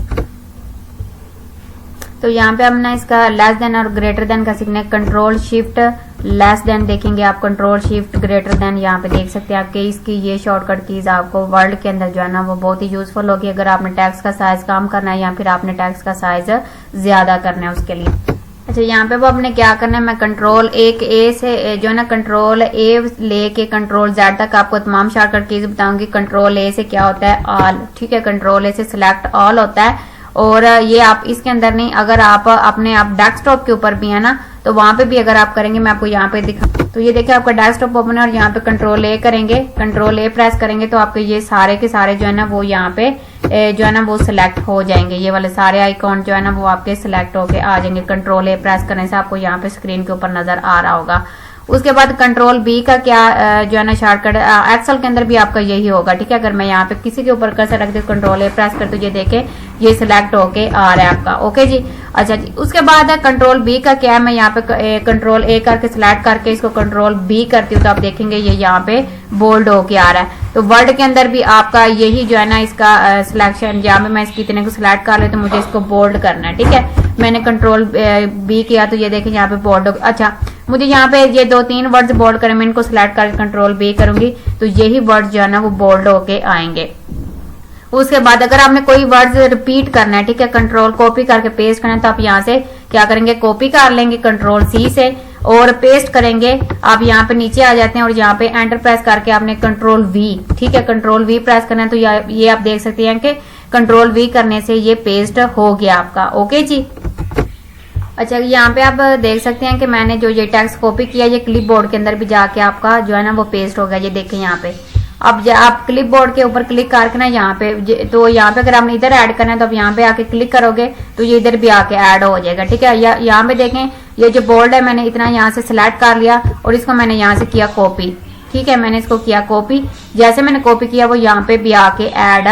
तो यहाँ पे हमने इसका लेस देन और ग्रेटर देन का सीखना है। कंट्रोल शिफ्ट लेस देन देखेंगे आप, कंट्रोल शिफ्ट ग्रेटर देन यहाँ पे देख सकते हैं आपके इसकी ये शॉर्टकट कीज आपको वर्ल्ड के अंदर जो है ना वो बहुत ही यूजफुल होगी अगर आपने टैक्स का साइज कम करना है या फिर आपने टैक्स का साइज ज्यादा करना है उसके लिए। अच्छा, यहाँ पे वो आपने क्या करना है, मैं कंट्रोल ए से जो है ना कंट्रोल ए लेके कंट्रोल जेड तक आपको तमाम शॉर्टकट कीज बताऊंगी। कंट्रोल ए से क्या होता है, ऑल, ठीक है, कंट्रोल ए से सिलेक्ट ऑल होता है। और ये आप इसके अंदर नहीं, अगर आप अपने आप डेस्कटॉप के ऊपर भी है ना तो वहां पे भी अगर आप करेंगे, मैं आपको यहाँ पे दिखा, तो ये देखिए आपका डेस्कटॉप ओपन है और यहाँ पे कंट्रोल ए करेंगे, कंट्रोल ए प्रेस करेंगे तो आपके ये सारे के सारे जो है ना वो यहाँ पे जो है ना वो सिलेक्ट हो जाएंगे। ये वाले सारे आइकॉन जो है ना वो आपके सिलेक्ट होके आ जाएंगे। कंट्रोल ए प्रेस करने से आपको यहाँ पे स्क्रीन के ऊपर नजर आ रहा होगा। उसके बाद कंट्रोल बी का क्या जो है ना शॉर्टकट एक्सेल के अंदर भी आपका यही होगा, ठीक है। अगर मैं यहाँ पे किसी के ऊपर कर्सर रख दूं, कंट्रोल ए प्रेस कर, तो ये देखे ये सिलेक्ट होके आ रहा है आपका। ओके जी। अच्छा जी, उसके बाद है कंट्रोल बी का क्या है, मैं यहाँ पे कंट्रोल ए करके सिलेक्ट करके इसको कंट्रोल बी करती हूँ तो आप देखेंगे ये यहाँ पे बोल्ड होके आ रहा है। तो वर्ड के अंदर भी आपका यही जो है ना इसका सिलेक्शन, यहाँ पे मैं इसकी इतने को सिलेक्ट कर ले तो मुझे इसको बोल्ड करना है, ठीक है। मैंने कंट्रोल बी किया तो ये देखें यहाँ पे बोल्ड। अच्छा, मुझे यहाँ पे ये 2-3 वर्ड्स बोल्ड करें, मैं इनको सिलेक्ट करके कंट्रोल बी करूंगी तो यही वर्ड जो है ना वो बोल्ड होके आएंगे। उसके बाद अगर आपने कोई वर्ड रिपीट करना है, ठीक है, कंट्रोल कॉपी करके पेस्ट करना है तो आप यहाँ से क्या करेंगे, कॉपी कर लेंगे कंट्रोल सी से और पेस्ट करेंगे। आप यहाँ पे नीचे आ जाते हैं और यहाँ पे एंटर प्रेस करके आपने कंट्रोल वी, ठीक है, कंट्रोल वी प्रेस करना है तो ये आप देख सकते हैं कि कंट्रोल वी करने से ये पेस्ट हो गया आपका। ओके जी। अच्छा, यहाँ पे आप देख सकते हैं कि मैंने जो ये टेक्स्ट कॉपी किया ये क्लिप बोर्ड के अंदर भी जाके आपका जो है ना वो पेस्ट हो गया। ये देखें यहाँ पे, अब आप क्लिप बोर्ड के ऊपर क्लिक करके ना यहाँ पे, तो यहाँ पे अगर आपने इधर ऐड करना है तो आप यहाँ पे आके क्लिक करोगे तो ये इधर भी आके ऐड हो जाएगा, ठीक है। यहाँ पे देखें ये जो बोल्ड है मैंने इतना यहाँ से सिलेक्ट कर लिया और इसको मैंने यहाँ से किया कॉपी, ठीक है, मैंने इसको किया कॉपी। जैसे मैंने कॉपी किया वो यहाँ पे भी आके ऐड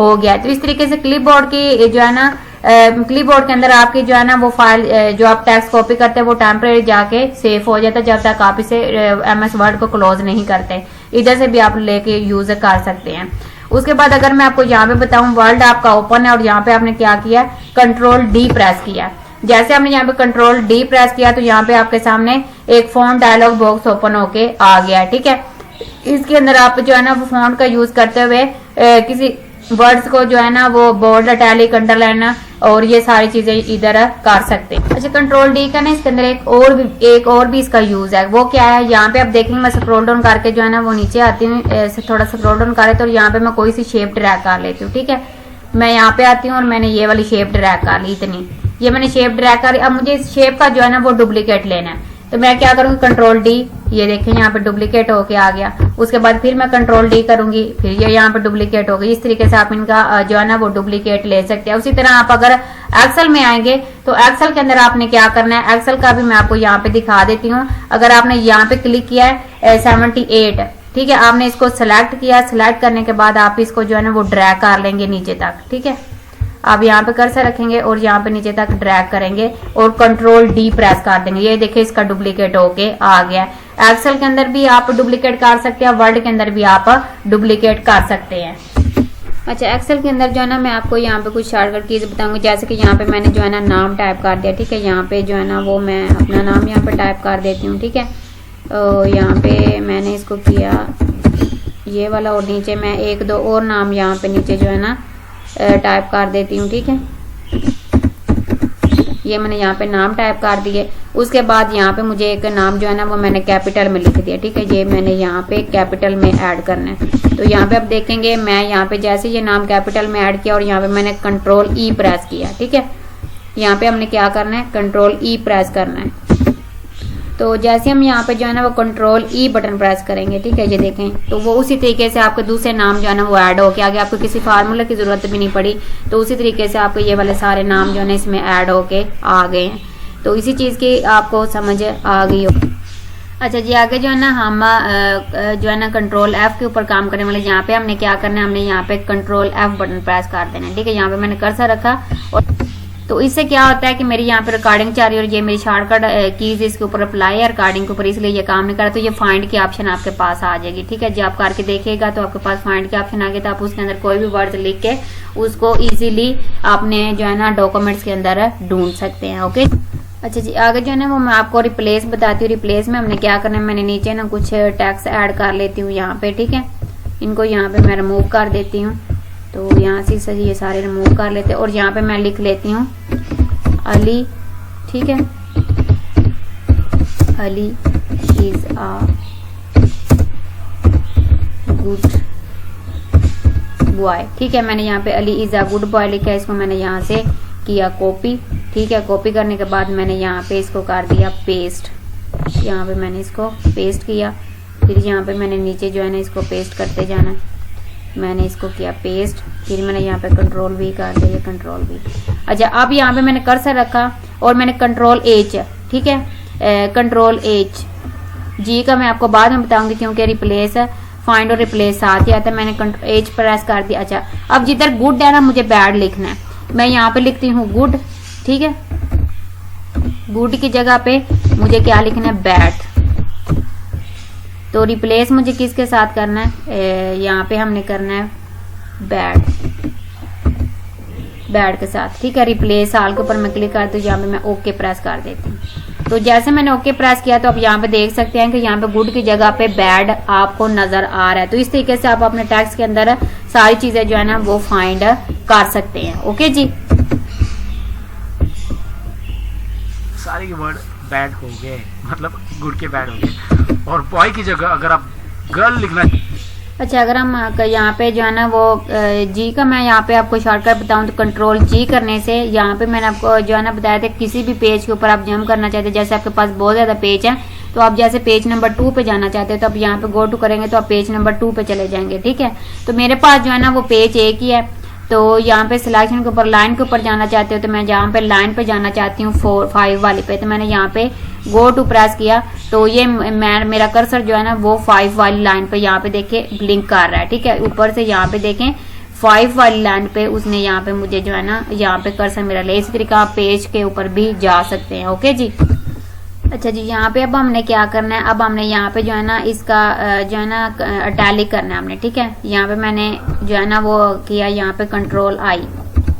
हो गया। तो इस तरीके से क्लिप बोर्ड की जो है ना क्लिप बोर्ड के अंदर आपकी जो है ना वो फाइल जो आप टेक्स्ट कॉपी करते हैं वो टेम्परेरी जाके सेव हो जाता है जब तक आप इसे MS वर्ड को क्लोज नहीं करते। इधर से भी आप लेके यूज कर सकते हैं। उसके बाद अगर मैं आपको यहाँ पे बताऊं, वर्ड आपका ओपन है और यहाँ पे आपने क्या किया, कंट्रोल डी प्रेस किया। जैसे हमने यहाँ पे कंट्रोल डी प्रेस किया तो यहाँ पे आपके सामने एक फॉन्ट डायलॉग बॉक्स ओपन होके आ गया, ठीक है। इसके अंदर आप जो है ना वो फॉन्ट का यूज करते हुए किसी वर्ड्स को जो है ना वो बोल्ड, इटैलिक, अंडरलाइन और ये सारी चीजें इधर कर सकते हैं। अच्छा, कंट्रोल डी का ना इसके अंदर एक और भी इसका यूज है। वो क्या है, यहाँ पे आप देखेंगे मैं स्क्रॉल डाउन करके जो है ना वो नीचे आती हूँ, थोड़ा स्क्रॉल डाउन करे तो यहाँ पे मैं कोई सी शेप ड्रैग कर लेती हूँ, ठीक है। मैं यहाँ पे आती हूँ और मैंने ये वाली शेप ड्रैग कर ली, इतनी ये मैंने शेप ड्रैग कर। अब मुझे इस शेप का जो है ना वो डुप्लीकेट लेना है। तो मैं क्या करूंगी कंट्रोल डी, ये देखें यहाँ पे डुप्लीकेट होके आ गया। उसके बाद फिर मैं कंट्रोल डी करूंगी, फिर ये यहाँ पे डुप्लीकेट हो गई। इस तरीके से आप इनका जो है ना वो डुप्लीकेट ले सकते हैं। उसी तरह आप अगर एक्सेल में आएंगे तो एक्सेल के अंदर आपने क्या करना है, एक्सेल का भी मैं आपको यहाँ पे दिखा देती हूँ। अगर आपने यहाँ पे क्लिक किया है 78, ठीक है, आपने इसको सिलेक्ट किया, सिलेक्ट करने के बाद आप इसको जो है ना वो ड्रैग कर लेंगे नीचे तक, ठीक है। आप यहाँ पे कर्सर रखेंगे और यहाँ पे नीचे तक ड्रैग करेंगे और कंट्रोल डी प्रेस कर देंगे। ये देखिए इसका डुप्लीकेट होके आ गया। एक्सेल के अंदर भी आप डुप्लीकेट कर सकते हैं, वर्ड के अंदर भी आप डुप्लीकेट कर सकते हैं। अच्छा, एक्सेल के अंदर जो है ना मैं आपको यहाँ पे कुछ शॉर्टकट कीज बताऊंगी। जैसे कि यहाँ पे मैंने जो है ना नाम टाइप कर दिया, ठीक है। यहाँ पे जो है ना वो मैं अपना नाम यहाँ पे टाइप कर देती हूँ, ठीक है। तो यहाँ पे मैंने इसको किया ये वाला और नीचे मैं 1-2 और नाम यहाँ पे नीचे जो है ना टाइप कर देती हूँ, ठीक है। ये मैंने यहाँ पे नाम टाइप कर दिए। उसके बाद यहाँ पे मुझे एक नाम जो है ना वो मैंने कैपिटल में लिख दिया, ठीक है। ये मैंने यहाँ पे कैपिटल में ऐड करना है। तो यहाँ पे आप देखेंगे मैं यहाँ पे जैसे ये नाम कैपिटल में ऐड किया और यहाँ पे मैंने कंट्रोल ई प्रेस किया, ठीक है। यहाँ पे हमने क्या करना है, कंट्रोल ई प्रेस करना है। तो जैसे हम यहाँ पे जो है ना वो कंट्रोल ई बटन प्रेस करेंगे, ठीक है, ये देखें तो वो उसी तरीके से आपके दूसरे नाम जो है ना वो ऐड होके आ गया। आपको किसी फार्मूला की जरूरत भी नहीं पड़ी। तो उसी तरीके से आपको ये वाले सारे नाम जो है ना इसमें ऐड होके आ गए हैं। तो इसी चीज की आपको समझ आ गई हो। अच्छा जी, आगे जो है ना हम जो है ना कंट्रोल एफ के ऊपर काम करने वाले। यहाँ पे हमने क्या करना है, हमने यहाँ पे कंट्रोल एफ बटन प्रेस कर देना है, ठीक है। यहाँ पे मैंने कर्सर रखा और तो इससे क्या होता है कि मेरी यहाँ पे रिकॉर्डिंग चल रही है और ये मेरी शॉर्टकट कीज इसके ऊपर अप्लाई है रिकॉर्डिंग के ऊपर, इसलिए ये काम नहीं कर रहा। तो ये फाइंड की ऑप्शन आपके पास आ जाएगी, ठीक है। जब आप करके देखिएगा तो आपके पास फाइंड की ऑप्शन आ गई, तो आप उसके अंदर कोई भी वर्ड लिख के उसको इजीली आपने जो है ना डॉक्यूमेंट्स के अंदर ढूंढ सकते हैं। ओके, अच्छा जी, आगे जो है ना वो मैं आपको रिप्लेस बताती हूँ। रिप्लेस में हमने क्या करना है, मैंने नीचे ना कुछ टैक्स ऐड कर लेती हूँ यहाँ पे, ठीक है। इनको यहाँ पे मैं रिमूव कर देती हूँ। तो यहाँ से ये सारे रिमूव कर लेते हैं और यहाँ पे मैं लिख लेती हूँ अली, ठीक है। Ali is a good boy, ठीक है। मैंने यहाँ पे Ali is a good boy लिखा है। इसको मैंने यहाँ से किया कॉपी, ठीक है। कॉपी करने के बाद मैंने यहाँ पे इसको कर दिया पेस्ट। यहाँ पे मैंने इसको पेस्ट किया। फिर यहाँ पे मैंने नीचे जो है ना इसको पेस्ट करते जाना। मैंने इसको किया पेस्ट, फिर मैंने यहाँ पे कंट्रोल वी कर दिया, कंट्रोल वी। अच्छा, अब यहाँ पे मैंने कर्सर रखा और मैंने कंट्रोल एच, ठीक है, कंट्रोल एच। जी का मैं आपको बाद में बताऊंगी क्योंकि रिप्लेस फाइंड और रिप्लेस साथ ही आता है। मैंने कंट्रोल एच प्रेस कर दिया। अच्छा, अब जिधर गुड है ना मुझे बैड लिखना है। मैं यहाँ पे लिखती हूँ गुड, ठीक है। गुड की जगह पे मुझे क्या लिखना है, बैड। तो रिप्लेस मुझे किसके साथ करना है, यहाँ पे हमने करना है बैड, बैड के साथ, ठीक है। रिप्लेस आल के ऊपर मैं क्लिक करती हूँ, यहाँ पे मैं ओके प्रेस कर देती हूँ। तो जैसे मैंने ओके प्रेस किया तो आप यहाँ पे देख सकते हैं कि यहाँ पे गुड की जगह पे बैड आपको नजर आ रहा है। तो इस तरीके से आप अपने टेक्स्ट के अंदर सारी चीजें जो है ना वो फाइंड कर सकते हैं। ओके जी, सारे वर्ड बैड हो गए, मतलब गुड के बैड हो गए। और बॉय की जगह अगर आप गर्ल लिखना, अच्छा, अगर हम यहाँ पे जो है ना वो जी का मैं यहाँ पे आपको शॉर्टकट बताऊं तो कंट्रोल जी करने से यहाँ पे मैंने आपको जो है ना बताया था किसी भी पेज के ऊपर आप जंप करना चाहते हैं। जैसे आपके पास बहुत ज्यादा पेज है तो आप जैसे पेज नंबर 2 पे जाना चाहते हो तो आप यहाँ पे गो टू करेंगे तो आप पेज नंबर 2 पे चले जाएंगे, ठीक है। तो मेरे पास जो है ना वो पेज एक ही है। तो यहाँ पे सिलेक्शन के ऊपर लाइन के ऊपर जाना चाहते हो तो मैं जहाँ पे लाइन पे जाना चाहती हूँ 4-5 वाली पे, तो मैंने यहाँ पे गो टू प्रेस किया तो ये मेरा कर्सर जो है ना वो 5 वाली लाइन पे यहाँ पे देखे ब्लिंक कर रहा है, ठीक है। ऊपर से यहाँ पे देखें 5 वाली लाइन पे उसने यहाँ पे मुझे जो है ना यहाँ पे कर्सर मेरा ले। इसी तरीके आप पेज के ऊपर भी जा सकते हैं। ओके जी, अच्छा जी, यहाँ पे अब हमने क्या करना है, अब हमने यहाँ पे जो है ना इसका जो है ना अटैलिक करना है हमने, ठीक है। यहाँ पे मैंने जो है ना वो किया, यहाँ पे कंट्रोल आई,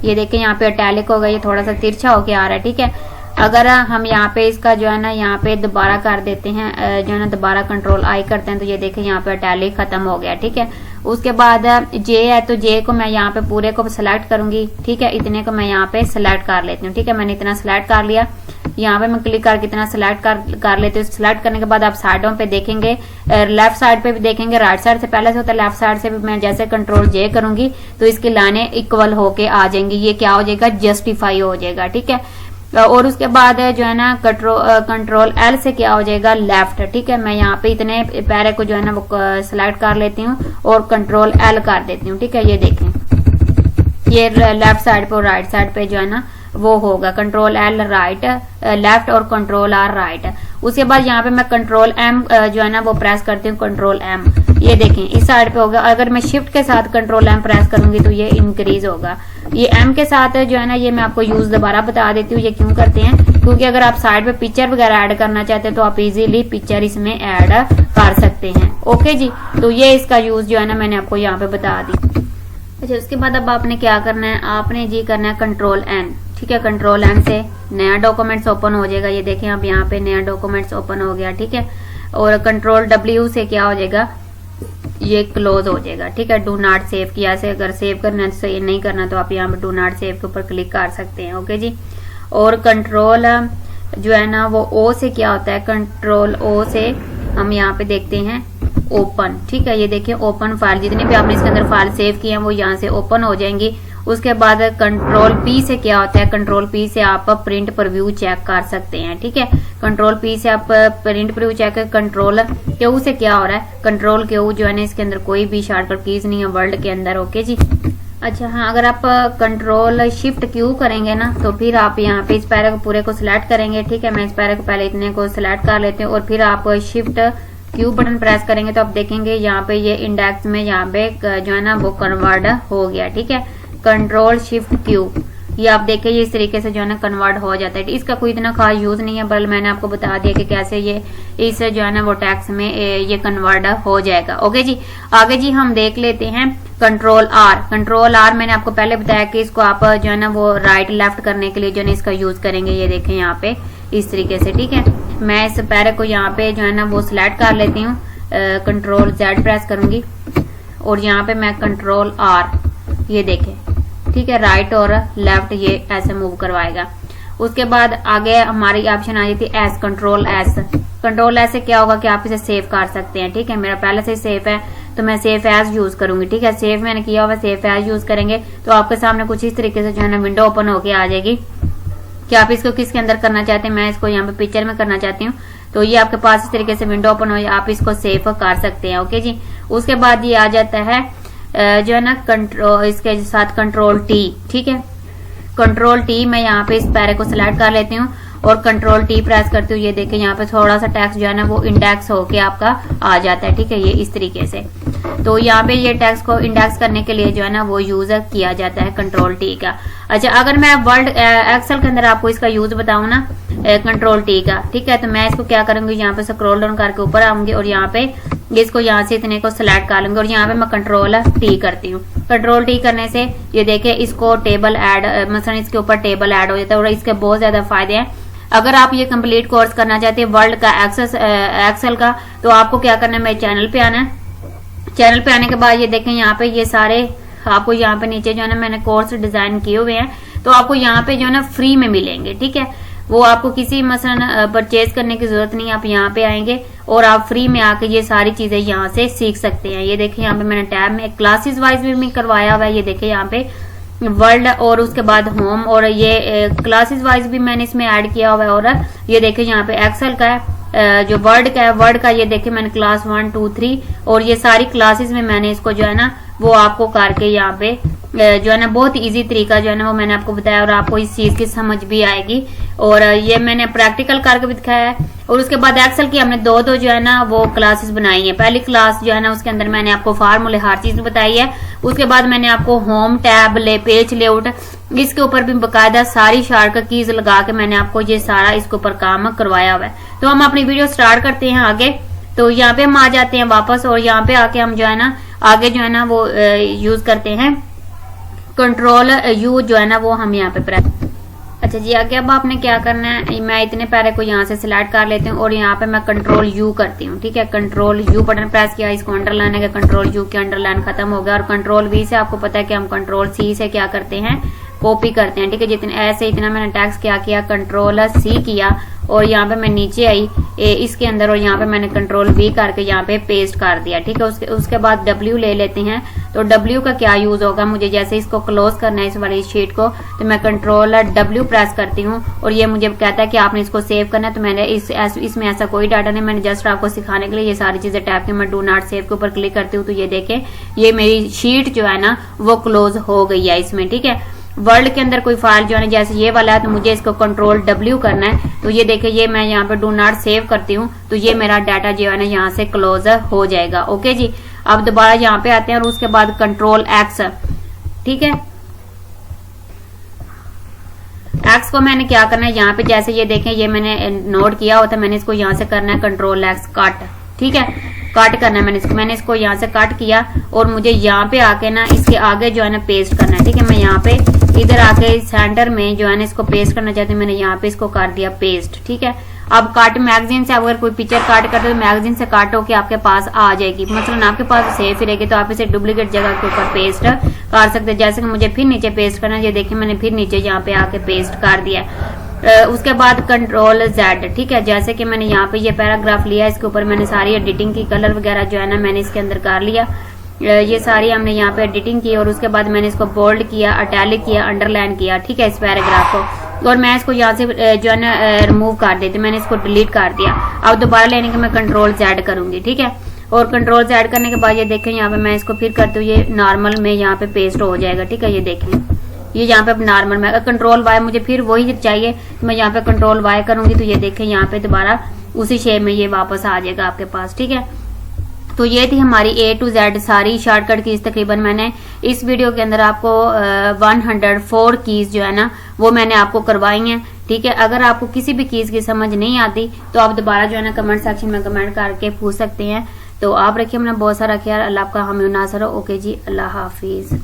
ये देखें यहाँ पे अटैलिक होगा, ये थोड़ा सा तिरछा होके आ रहा है, ठीक है। अगर हम यहाँ पे इसका जो है ना यहाँ पे दोबारा कर देते हैं, जो है ना दोबारा कंट्रोल आई करते हैं तो ये देखें यहाँ पे अटैलिक खत्म हो गया, ठीक है। उसके बाद जे है तो जे को मैं यहाँ पे पूरे को सिलेक्ट करूंगी, ठीक है। इतने को मैं यहाँ पे सिलेक्ट कर लेती हूँ, ठीक है। मैंने इतना सिलेक्ट कर लिया। यहाँ पे मैं क्लिक करके इतना सिलेक्ट कर लेते हैं। सिलेक्ट करने के बाद आप साइडों पे देखेंगे, लेफ्ट साइड पे भी देखेंगे, राइट साइड से पहले से होता है, लेफ्ट साइड से भी मैं जैसे कंट्रोल जे करूंगी तो इसकी लाइनें इक्वल होके आ जाएंगी। ये क्या हो जाएगा, जस्टिफाई हो जाएगा, ठीक है। और उसके बाद जो है ना कंट्रोल एल से क्या हो जाएगा लेफ्ट। ठीक है, मैं यहाँ पे इतने पैरे को जो है ना वो सिलेक्ट कर लेती हूँ और कंट्रोल एल कर देती हूँ। ठीक है, ये देखें ये लेफ्ट साइड पे और राइट साइड पे जो है ना वो होगा कंट्रोल एल राइट लेफ्ट और कंट्रोल आर राइट। उसके बाद यहाँ पे मैं कंट्रोल एम जो है ना वो प्रेस करती हूँ, कंट्रोल एम, ये देखें इस साइड पे होगा। अगर मैं शिफ्ट के साथ कंट्रोल एम प्रेस करूंगी तो ये इंक्रीज होगा। ये एम के साथ जो है ना ये मैं आपको यूज दोबारा बता देती हूँ ये क्यों करते हैं, क्योंकि अगर आप साइड पे पिक्चर वगैरह ऐड करना चाहते हैं तो आप इजीली पिक्चर इसमें ऐड कर सकते हैं। ओके जी, तो ये इसका यूज जो है ना मैंने आपको यहाँ पे बता दी। अच्छा, उसके बाद अब आपने क्या करना है, आपने जी करना है कंट्रोल एन। ठीक है, कंट्रोल एन से नया डॉक्यूमेंट्स ओपन हो जाएगा। ये देखें आप यहाँ पे नया डॉक्यूमेंट्स ओपन हो गया। ठीक है, और कंट्रोल डब्ल्यू से क्या हो जाएगा, ये क्लोज हो जाएगा। ठीक है, डू नॉट सेव किया से अगर सेव करना है तो ये नहीं करना तो आप यहाँ पे डू नॉट सेव के ऊपर क्लिक कर सकते हैं। ओके जी, और कंट्रोल जो है ना वो ओ से क्या होता है, कंट्रोल ओ से हम यहाँ पे देखते हैं ओपन। ठीक है, ये देखिए ओपन फाइल, जितने भी आपने इसके अंदर फाइल सेव किए हैं वो यहाँ से ओपन हो जाएंगी। उसके बाद कंट्रोल पी से क्या होता है, कंट्रोल पी से आप प्रिंट प्रीव्यू चेक कर सकते हैं। ठीक है, कंट्रोल पी से आप प्रिंट प्रीव्यू चेक कर। कंट्रोल क्यू से क्या हो रहा है, कंट्रोल क्यू जो है ना इसके अंदर कोई भी शॉर्टकट कीज नहीं है वर्ल्ड के अंदर। ओके जी, अच्छा हाँ, अगर आप कंट्रोल शिफ्ट क्यू करेंगे ना तो फिर आप यहाँ पे इस पैरे को पूरे को सिलेक्ट करेंगे। ठीक है, मैं इस पैरे को पहले इतने को सिलेक्ट कर लेती हूँ और फिर आप शिफ्ट क्यू बटन प्रेस करेंगे तो आप देखेंगे यहाँ पे ये इंडेक्स में यहाँ पे जो है ना वो कन्वर्ट हो गया। ठीक है, कंट्रोल शिफ्ट क्यू, ये आप देखें ये इस तरीके से जो है ना कन्वर्ट हो जाता है। इसका कोई इतना खास यूज नहीं है, बल्कि मैंने आपको बता दिया कि कैसे ये इस जो है ना वो टैक्स में ये कन्वर्ट हो जाएगा। ओके जी, आगे जी हम देख लेते हैं कंट्रोल आर। कंट्रोल आर मैंने आपको पहले बताया कि इसको आप जो है ना वो राइट लेफ्ट करने के लिए जो है इसका यूज करेंगे। ये देखें यहाँ पे इस तरीके से। ठीक है, मैं इस पैरे को यहाँ पे जो है ना वो सिलेक्ट कर लेती हूँ, कंट्रोल जेड प्रेस करूंगी और यहाँ पे मैं कंट्रोल आर, ये देखें ठीक है, राइट और लेफ्ट ये ऐसे मूव करवाएगा। उसके बाद आगे हमारी ऑप्शन आ जाती है S, control S. Control S से क्या होगा कि आप इसे सेव कर सकते हैं। ठीक है, मेरा पहले से सेव है तो मैं सेव एज यूज करूंगी। ठीक है, सेव मैंने किया हुआ, सेव एज यूज करेंगे तो आपके सामने कुछ इस तरीके से जो है ना विंडो ओपन होके आ जाएगी कि आप इसको किसके अंदर करना चाहते हैं। मैं इसको यहाँ पे पिक्चर में करना चाहती हूँ तो ये आपके पास इस तरीके से विंडो ओपन हो, आप इसको सेव कर सकते हैं। ओके जी, उसके बाद ये आ जाता है जो है ना कंट्रोल, इसके साथ कंट्रोल टी। ठीक है, कंट्रोल टी मैं यहाँ पे इस पैरे को सिलेक्ट कर लेती हूँ और कंट्रोल टी प्रेस करती हूँ। ये देखें यहाँ पे थोड़ा सा टेक्स्ट जो है ना वो इंडेक्स होके आपका आ जाता है। ठीक है, ये इस तरीके से। तो यहाँ पे ये टेक्स्ट को इंडेक्स करने के लिए जो है ना वो यूज किया जाता है कंट्रोल टी का। अच्छा, अगर मैं वर्ड एक्सेल के अंदर आपको इसका यूज बताऊँ ना कंट्रोल टी का, ठीक है, तो मैं इसको क्या करूंगी, यहाँ पे स्क्रॉल डाउन करके ऊपर आऊंगी और यहाँ पे इसको यहाँ से इतने को सिलेक्ट कर लूंगी और यहाँ पे मैं कंट्रोल टी करती हूँ। कंट्रोल टी करने से ये देखिए इसको टेबल ऐड, मसलन इसके ऊपर टेबल ऐड हो जाता है और इसके बहुत ज्यादा फायदे हैं। अगर आप ये कंप्लीट कोर्स करना चाहते हैं वर्ल्ड का एक्सेल का तो आपको क्या करना है, मेरे चैनल पे आना है। चैनल पे आने के बाद ये देखें यहाँ पे ये सारे आपको यहाँ पे नीचे जो है ना मैंने कोर्स डिजाइन किए हुए हैं तो आपको यहाँ पे जो है ना फ्री में मिलेंगे। ठीक है, वो आपको किसी मसलन परचेज करने की जरूरत नहीं, आप यहाँ पे आएंगे और आप फ्री में आके ये सारी चीजें यहाँ से सीख सकते हैं। ये देखिए यहाँ पे मैंने टैब में क्लासेस वाइज भी करवाया हुआ है। ये देखिए यहाँ पे वर्ल्ड और उसके बाद होम और ये क्लासेस वाइज भी मैंने इसमें ऐड किया हुआ है। और ये देखिए यहाँ पे एक्सेल का है, जो वर्ड का है, वर्ड का ये देखिए मैंने क्लास 1 2 3 और ये सारी क्लासेस में मैंने इसको जो है ना वो आपको करके यहाँ पे जो है ना बहुत इजी तरीका जो है ना वो मैंने आपको बताया और आपको इस चीज की समझ भी आएगी। और ये मैंने प्रैक्टिकल करके भी दिखाया है। और उसके बाद एक्सेल की हमने दो जो है ना वो क्लासेस बनाई है। पहली क्लास जो है ना उसके अंदर मैंने आपको फार्मूले हर चीज बताई है। उसके बाद मैंने आपको होम टैब पेज लेआउट इसके ऊपर भी बाकायदा सारी शॉर्टकट कीज लगा के मैंने आपको ये सारा इसके ऊपर काम करवाया हुआ है। तो हम अपनी वीडियो स्टार्ट करते हैं आगे। तो यहाँ पे हम आ जाते हैं वापस और यहाँ पे आके हम जो है ना आगे जो है ना वो यूज करते हैं कंट्रोल यू जो है ना वो हम यहाँ पे प्रेस। अच्छा जी, आगे अब आपने क्या करना है, मैं इतने पैरे को यहाँ से सिलेक्ट कर लेती हूँ और यहाँ पे मैं कंट्रोल यू करती हूँ। ठीक है, कंट्रोल यू बटन प्रेस किया, इसको अंडरलाइन है, कंट्रोल यू के अंडरलाइन खत्म हो गया। और कंट्रोल वी से आपको पता है कि हम कंट्रोल सी से क्या करते हैं, कॉपी करते हैं। ठीक है, जितने ऐसे इतना मैंने टैक्स क्या किया, कंट्रोल सी किया और यहाँ पे मैं नीचे आई, इसके अंदर, और यहाँ पे मैंने कंट्रोल V करके यहाँ पे पेस्ट कर दिया। ठीक है, उसके बाद W ले लेते हैं। तो W का क्या यूज होगा, मुझे जैसे इसको क्लोज करना है इस वाली शीट को, तो मैं कंट्रोल W प्रेस करती हूँ और ये मुझे कहता है कि आपने इसको सेव करना है। तो मैंने इसमें ऐसा कोई डाटा नहीं, मैंने जस्ट आपको सिखाने के लिए ये सारी चीजें टैप की। मैं डू नॉट सेव के ऊपर क्लिक करती हूँ तो ये देखें, ये मेरी शीट जो है ना वो क्लोज हो गई है इसमें। ठीक है, वर्ल्ड के अंदर कोई फाइल जो है जैसे ये वाला है तो मुझे इसको कंट्रोल W करना है। तो ये देखिए, ये मैं यहाँ पे डू नॉट सेव करती हूँ तो ये मेरा डाटा जो है ना यहाँ से क्लोज हो जाएगा। ओके जी, अब दोबारा यहाँ पे आते हैं और उसके बाद कंट्रोल X। ठीक है, X को मैंने क्या करना है, यहाँ पे जैसे ये देखें, ये मैंने नोट किया होता है, मैंने इसको यहाँ से करना है कंट्रोल X कट। ठीक है, कट करना है मैंने इसको यहाँ से कट किया और मुझे यहाँ पे आके ना इसके आगे जो है ना पेस्ट करना है। ठीक है, मैं यहाँ पे इधर आके सेंटर में जो है ना इसको पेस्ट करना चाहती हूँ, मैंने यहाँ पे इसको कर दिया पेस्ट। ठीक है, अब कट मैगजीन से अगर कोई पिक्चर कट करते हो तो मैगजीन से कट होके आपके पास आ जाएगी। मतलब आपके पास सेफ ही रहेगी तो आप इसे डुप्लीकेट जगह के ऊपर पेस्ट कर सकते हैं। जैसे कि मुझे फिर नीचे पेस्ट करना है, ये देखिए मैंने फिर नीचे यहाँ पे आके पेस्ट कर दिया। उसके बाद कंट्रोल Z। ठीक है, जैसे कि मैंने यहाँ पे ये पैराग्राफ लिया, इसके ऊपर मैंने सारी एडिटिंग की, कलर वगैरह जो है ना मैंने इसके अंदर कर लिया। ये सारी हमने यहाँ पे एडिटिंग की और उसके बाद मैंने इसको बोल्ड किया, अटैलिक किया, अंडरलाइन किया। ठीक है, इस पैराग्राफ को, और मैं इसको यहाँ से जो है ना रिमूव कर देती, मैंने इसको डिलीट कर दिया। अब दोबारा लेने के मैं कंट्रोल Z करूंगी। ठीक है, और कंट्रोल Z करने के बाद ये देखें, यहाँ पे मैं इसको फिर करती हूँ, ये नॉर्मल में यहाँ पे पेस्ट हो जाएगा। ठीक है, ये देखें, ये यहाँ पे नॉर्मल में, अगर कंट्रोल Y मुझे फिर वही चाहिए तो मैं यहाँ पे कंट्रोल Y करूंगी तो ये देखें यहाँ पे दोबारा उसी शेप में ये वापस आ जाएगा आपके पास। ठीक है, तो ये थी हमारी A to Z सारी शॉर्टकट कीज। तकरीबन मैंने इस वीडियो के अंदर आपको 104 कीज जो है ना वो मैंने आपको करवाई हैं। ठीक है, अगर आपको किसी भी कीज की समझ नहीं आती तो आप दोबारा जो है ना कमेंट सेक्शन में कमेंट करके पूछ सकते हैं। तो आप रखिए अपना बहुत सारा ख्याल। अल्लाह आपका हामी नासर हो। ओके जी, अल्लाह हाफिज।